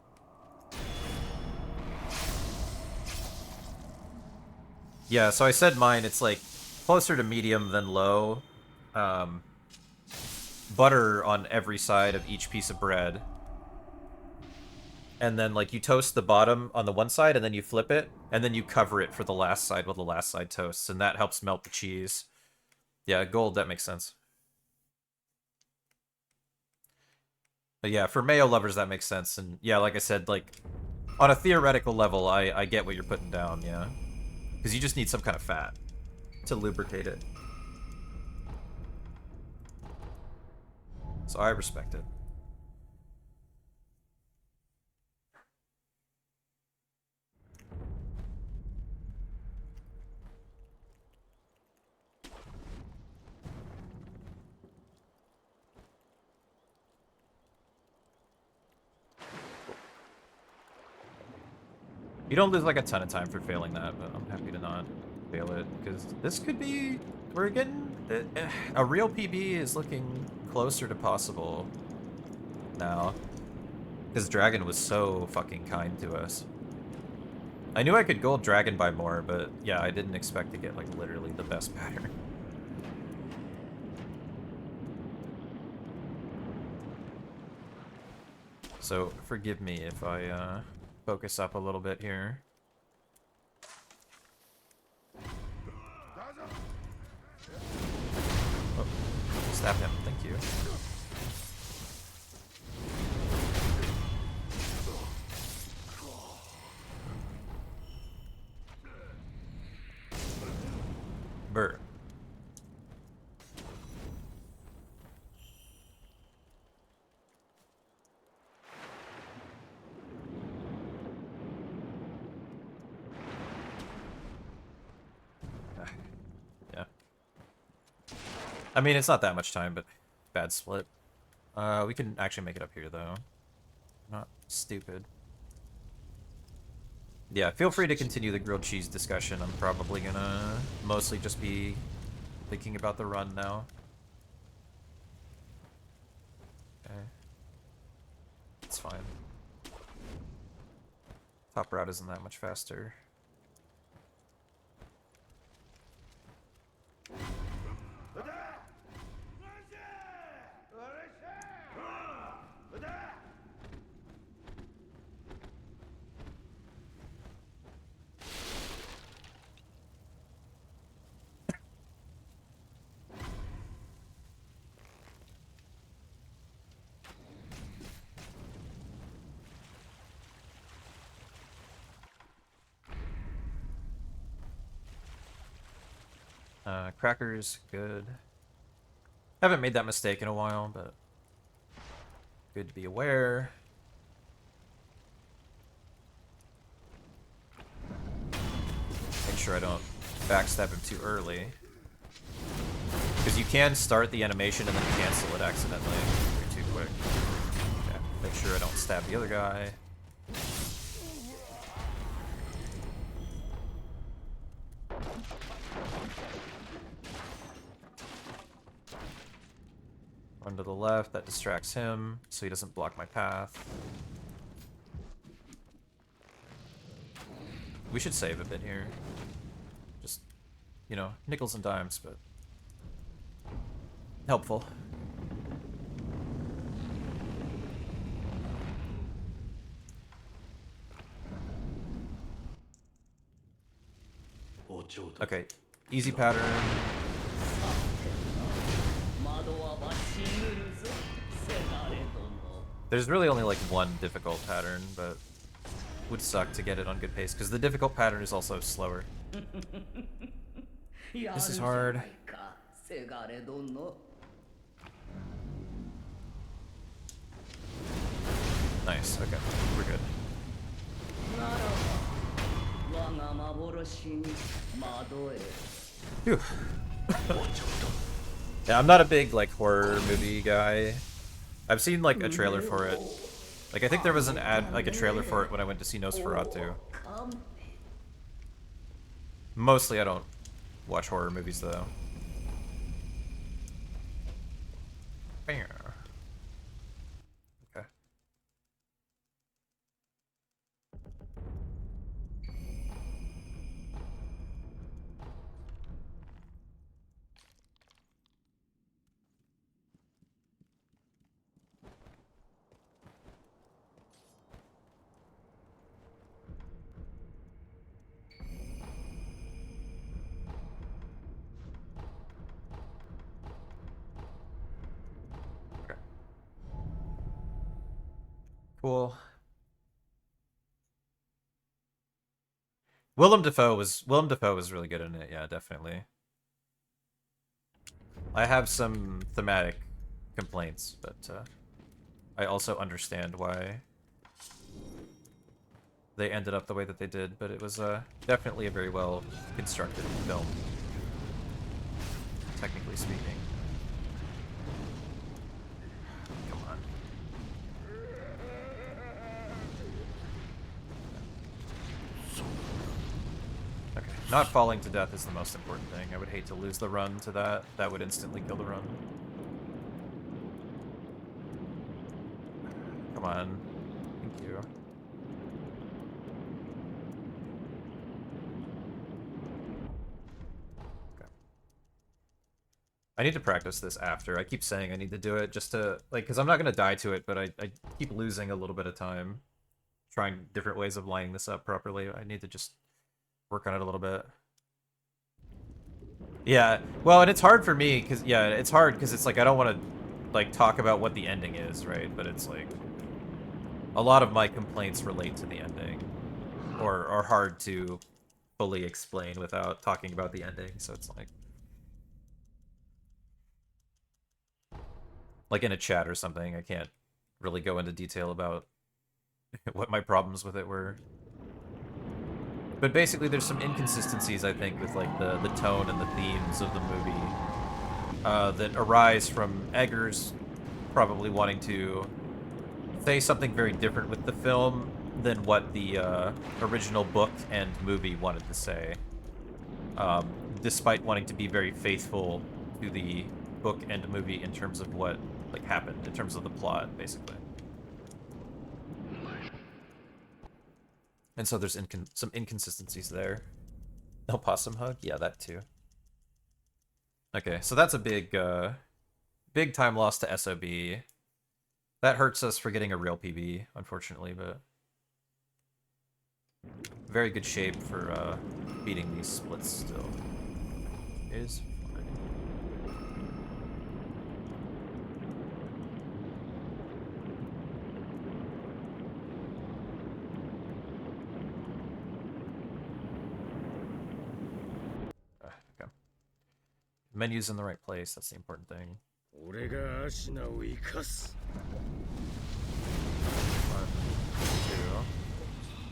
Yeah, so I said mine, it's, like, closer to medium than low. Butter on every side of each piece of bread. And then, like, you toast the bottom on the one side, and then you flip it, and then you cover it for the last side while the last side toasts, and that helps melt the cheese. Yeah, gold, that makes sense. But yeah, for mayo lovers, that makes sense. And yeah, like I said, like, on a theoretical level, I get what you're putting down, yeah. Because you just need some kind of fat to lubricate it. So I respect it. You don't lose like a ton of time for failing that, but I'm happy to not fail it because this could be... we're getting... a real PB is looking closer to possible now. Because Dragon was so fucking kind to us. I knew I could gold Dragon by more, but yeah, I didn't expect to get like literally the best pattern. So forgive me if I focus up a little bit here. Oh, stab him, thank you. Burr. Yeah. I mean, it's not that much time, but bad split. We can actually make it up here, though. Not stupid. Yeah, feel free to continue the grilled cheese discussion. I'm probably gonna mostly just be thinking about the run now. Okay. It's fine. Top route isn't that much faster. Crackers, good. Haven't made that mistake in a while, but good to be aware. Make sure I don't backstab him too early. Because you can start the animation and then cancel it accidentally if you're too quick. Okay, make sure I don't stab the other guy. Run to the left, that distracts him, so he doesn't block my path. We should save a bit here. Just, you know, nickels and dimes, but helpful. Okay, easy pattern. There's really only like one difficult pattern, but would suck to get it on good pace, because the difficult pattern is also slower. This is hard. Nice, okay, we're good. Phew. Yeah, I'm not a big like horror movie guy. I've seen like a trailer for it. Like I think there was an ad, like a trailer for it when I went to see Nosferatu. Mostly I don't watch horror movies though. Okay. Cool. Willem Dafoe was really good in it, yeah, definitely. I have some thematic complaints, but I also understand why they ended up the way that they did, but it was definitely a very well constructed film, technically speaking. Come on. Okay, not falling to death is the most important thing. I would hate to lose the run to that. That would instantly kill the run. Come on. Thank you. I need to practice this after. I keep saying I need to do it just to, like, because I'm not going to die to it, but I keep losing a little bit of time trying different ways of lining this up properly. I need to just work on it a little bit. Yeah, well, and it's hard for me, because, yeah, it's hard because it's like I don't want to, like, talk about what the ending is, right? But it's like, a lot of my complaints relate to the ending, or are hard to fully explain without talking about the ending, so it's like in a chat or something, I can't really go into detail about what my problems with it were. But basically, there's some inconsistencies, I think, with like the tone and the themes of the movie that arise from Eggers probably wanting to say something very different with the film than what the original book and movie wanted to say, despite wanting to be very faithful to the book and movie in terms of what like happened, in terms of the plot, basically. And so there's some inconsistencies there. No possum hug? Yeah, that too. Okay, so that's a big, big time loss to SOB. That hurts us for getting a real PB, unfortunately, but very good shape for beating these splits still. Is fine. Okay. Menu's in the right place, that's the important thing. 俺がアシナを生かす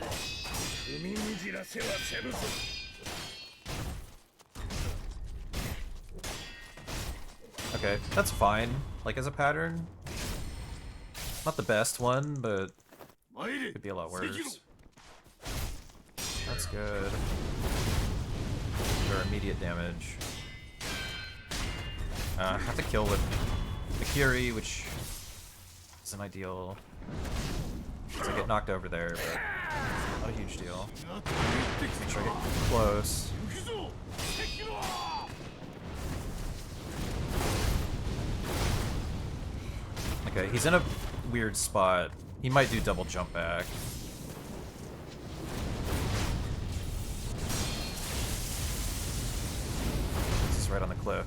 1, 踏みにじらせはせぬぞ 2. Okay, that's fine. Like as a pattern. Not the best one, but could be a lot worse. That's good. For immediate damage. Have to kill with the Kiri, which isn't ideal. So I get knocked over there, but not a huge deal. Make sure I get close. Okay, he's in a weird spot. He might do double jump back. This is right on the cliff.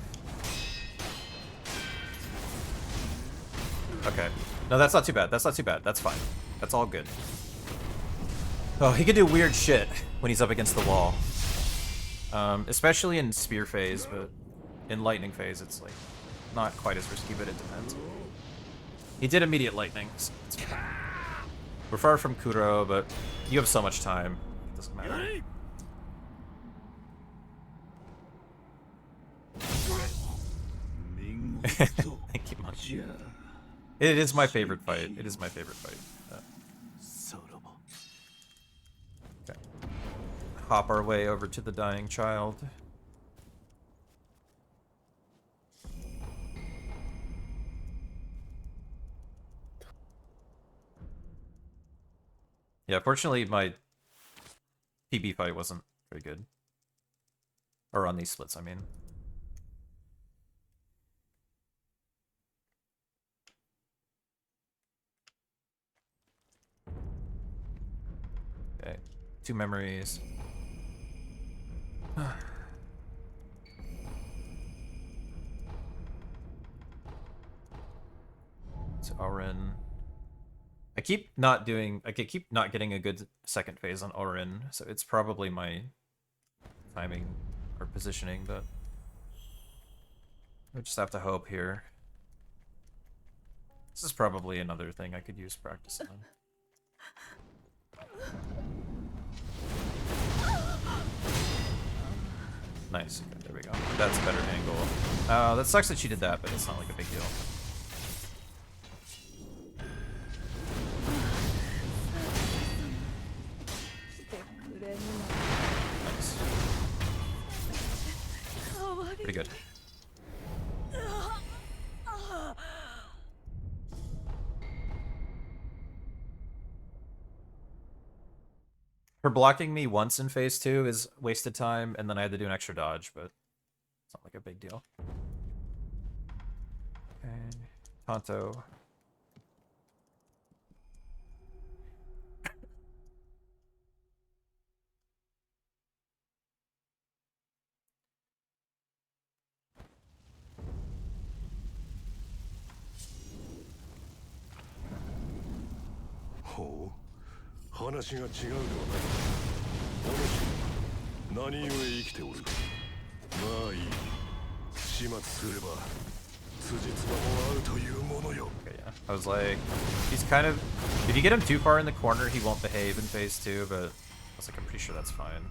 Okay. No, that's not too bad. That's not too bad. That's fine. That's all good. Oh, he can do weird shit when he's up against the wall. Especially in spear phase, but in lightning phase, it's like not quite as risky, but it depends. He did immediate lightning. So it's fine. We're far from Kuro, but you have so much time. It doesn't matter. Thank you, Monkey. It is my favorite fight. It is my favorite fight. Okay. Hop our way over to the dying child. Yeah, fortunately my PB fight wasn't very good. Or on these splits, I mean. Okay, 2 memories. So Auron. I keep not getting a good second phase on Auron, so it's probably my timing or positioning, but I just have to hope here. This is probably another thing I could use practice on. Nice. Okay, there we go. That's a better angle. That sucks that she did that, but it's not like a big deal. Nice. Pretty good. Her blocking me once in phase 2 is wasted time, and then I had to do an extra dodge, but it's not like a big deal. Okay, Tonto. Oh. 話が違うではない。お主、何故生きておる。まあいい。始末すれば、辻褄も合うというものよ。 Okay, yeah. I was like, he's kind of... If you get him too far in the corner, he won't behave in phase 2, but I was like, I'm pretty sure that's fine.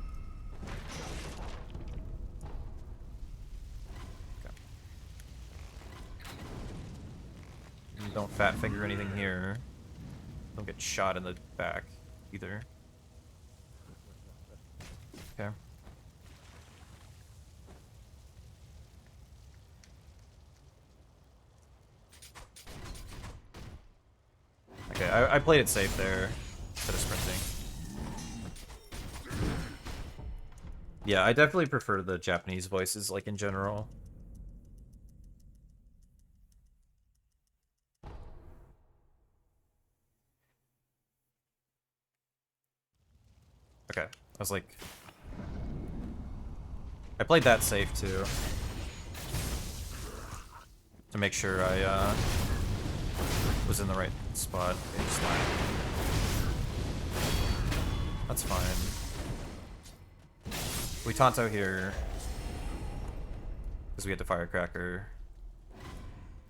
Okay. And don't fat finger anything here. Don't get shot in the back either. Okay. Okay, I played it safe there instead of sprinting. Yeah, I definitely prefer the Japanese voices, like, in general. Okay, I was like... I played that safe, too. To make sure I, was in the right spot. Okay, slide. That's fine. We Tonto here. Because we had to Firecracker.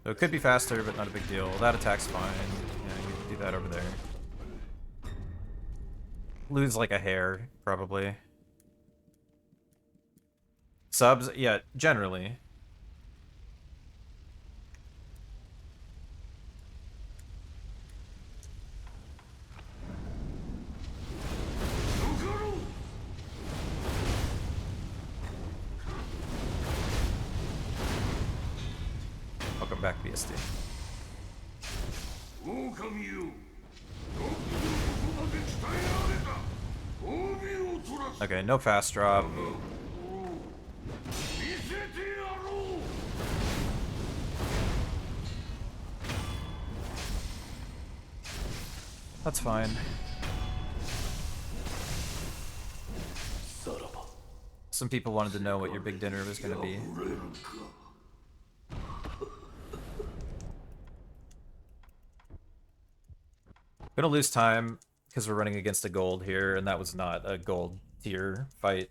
So it could be faster, but not a big deal. That attack's fine. Yeah, you can do that over there. Lose like a hair, probably. Subs? Yeah, generally. Welcome back, BSD. Okay, no fast drop. That's fine. Some people wanted to know what your big dinner was going to be. Gonna lose time because we're running against a gold here, and that was not a gold tier fight.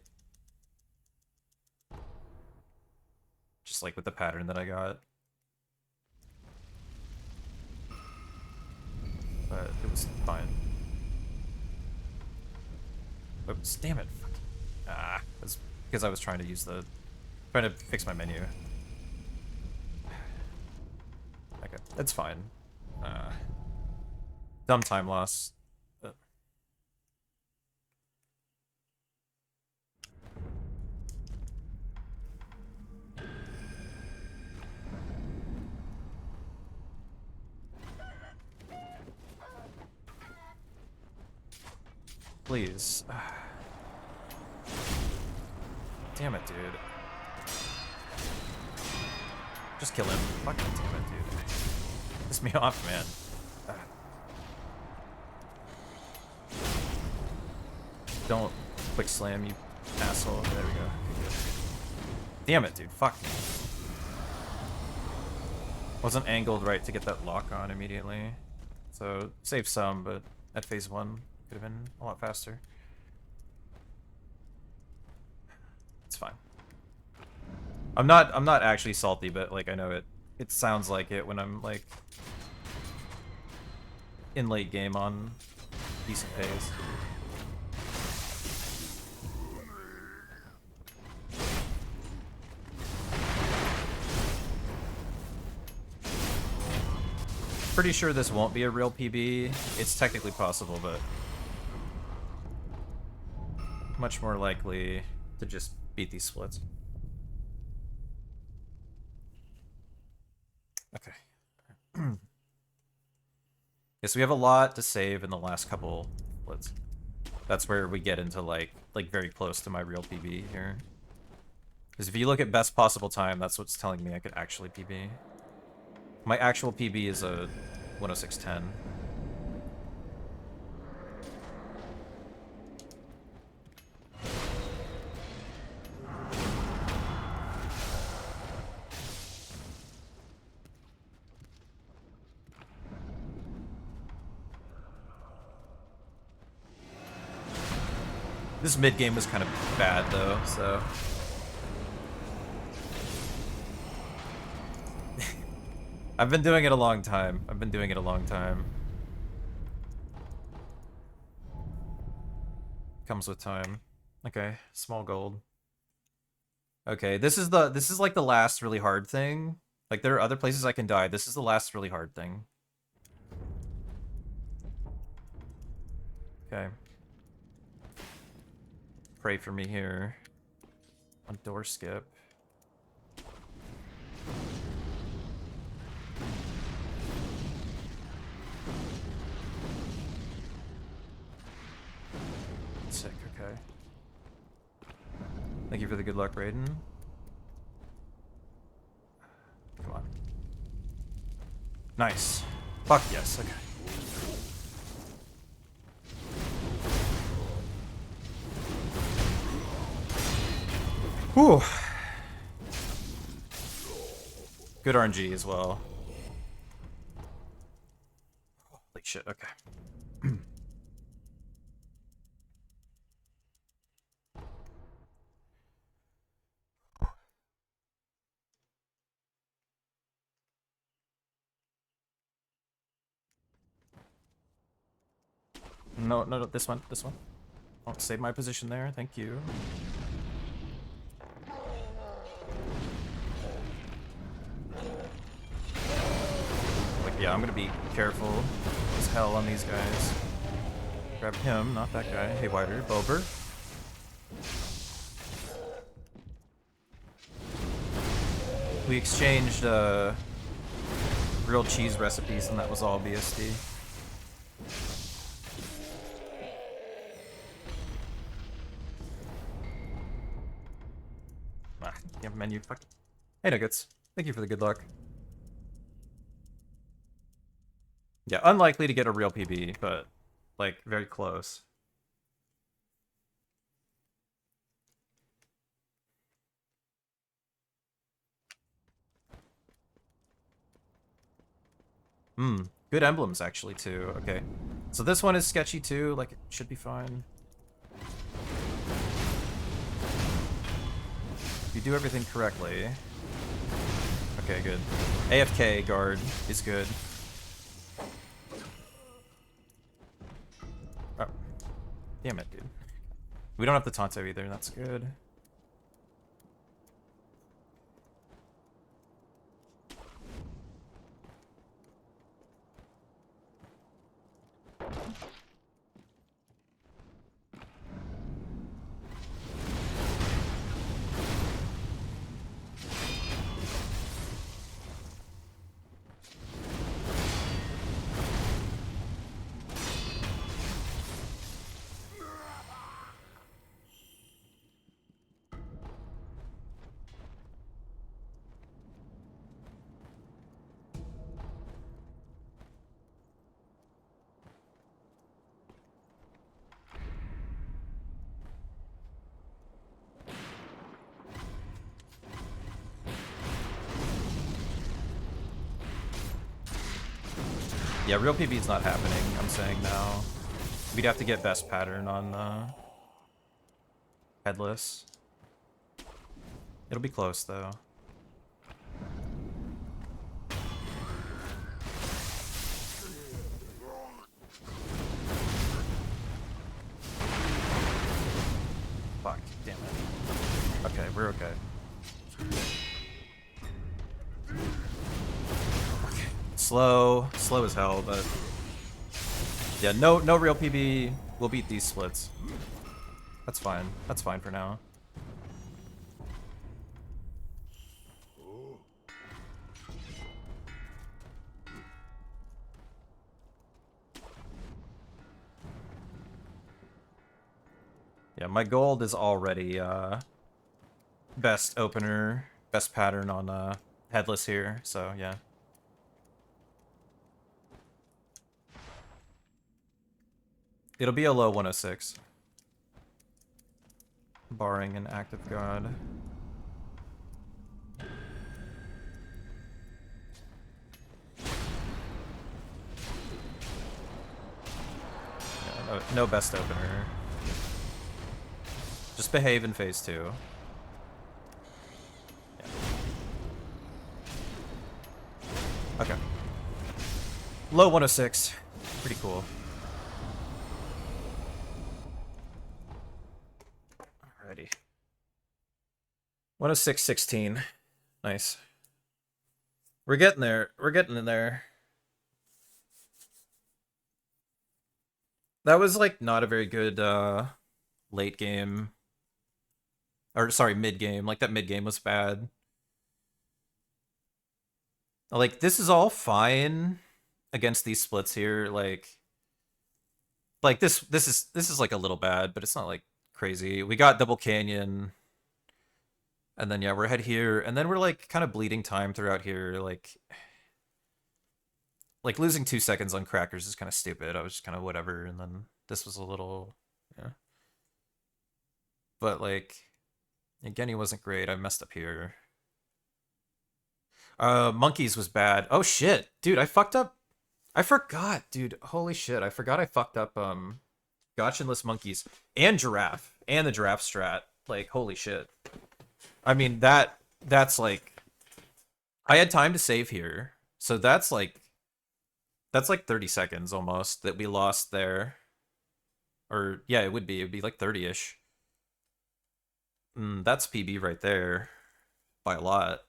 Just like with the pattern that I got. But it was fine. Oops, damn it. Ah, that's because I was trying to fix my menu. Okay, that's fine. Dumb time loss. Please. Damn it, dude. Just kill him. Fucking damn it, dude. Piss me off, man. Don't quick slam, you asshole. There we go. Damn it, dude. Fuck. Wasn't angled right to get that lock on immediately. So, save some, but at phase 1 could have been a lot faster. It's fine. I'm not actually salty, but like I know it sounds like it when I'm like in late game on decent pace. Pretty sure this won't be a real PB. It's technically possible, but much more likely to just beat these splits. Okay. Yes, we have a lot to save in the last couple splits. That's where we get into like very close to my real PB here. Because if you look at best possible time, that's what's telling me I could actually PB. My actual PB is a 106.10. This mid game was kind of bad though, so. I've been doing it a long time. Comes with time. Okay, small gold. Okay, this is like the last really hard thing. Like there are other places I can die. This is the last really hard thing. Okay. Pray for me here. On door skip. Sick, okay. Thank you for the good luck, Raiden. Come on. Nice. Fuck yes, okay. Whew. Good RNG as well. Holy shit, okay. No, no, no, this one, this one. I'll save my position there, thank you. Like, yeah, I'm gonna be careful as hell on these guys. Grab him, not that guy. Hey, Wider, Bober. We exchanged grilled cheese recipes, and that was all BSD. Ah, yeah, menu. Fuck. Hey, Nuggets. Thank you for the good luck. Yeah, unlikely to get a real PB, but like very close. Good emblems actually too. Okay. So this one is sketchy too, like it should be fine. If you do everything correctly. Okay, good. AFK guard is good. Oh. Damn it, dude. We don't have the Tonto either, that's good. Yeah, real PB's not happening, I'm saying now. We'd have to get best pattern on headless. It'll be close though. Fuck, damn it. Okay, we're okay. Slow as hell, but yeah, no real PB. We'll beat these splits. That's fine. That's fine for now. Yeah, my gold is already best opener, best pattern on headless here, so yeah. It'll be a low 106. Barring an active god. Yeah, no best opener. Just behave in phase 2. Yeah. Okay. Low 106. Pretty cool. Alrighty. 106.16. Nice. We're getting there. We're getting in there. That was like not a very good late game. Or sorry, mid game. Like that mid game was bad. Like this is all fine against these splits here. Like this is like a little bad, but it's not like crazy. We got double canyon. And then yeah, we're ahead here, and then we're like kind of bleeding time throughout here, like losing 2 seconds on crackers is kind of stupid. I was just kind of whatever, and then this was a little, yeah. But like, again, he wasn't great. I messed up here. Monkeys was bad. Oh shit, dude, I fucked up. I forgot, dude. Holy shit, I forgot I fucked up gotchanless monkeys and giraffe and the giraffe strat. Like, holy shit. I mean, that's like, I had time to save here, so that's like 30 seconds almost that we lost there. Or, yeah, it would be. It would be like 30-ish. That's PB right there. By a lot.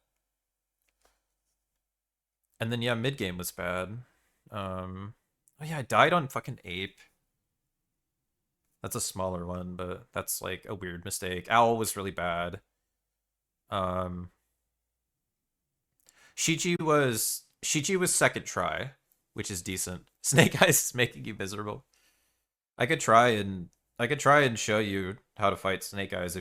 And then, yeah, mid-game was bad. Oh, yeah, I died on fucking Ape. That's a smaller one, but that's, like, a weird mistake. Owl was really bad. Shiji was second try, which is decent. Snake Eyes is making you miserable. I could try and show you how to fight Snake Eyes if you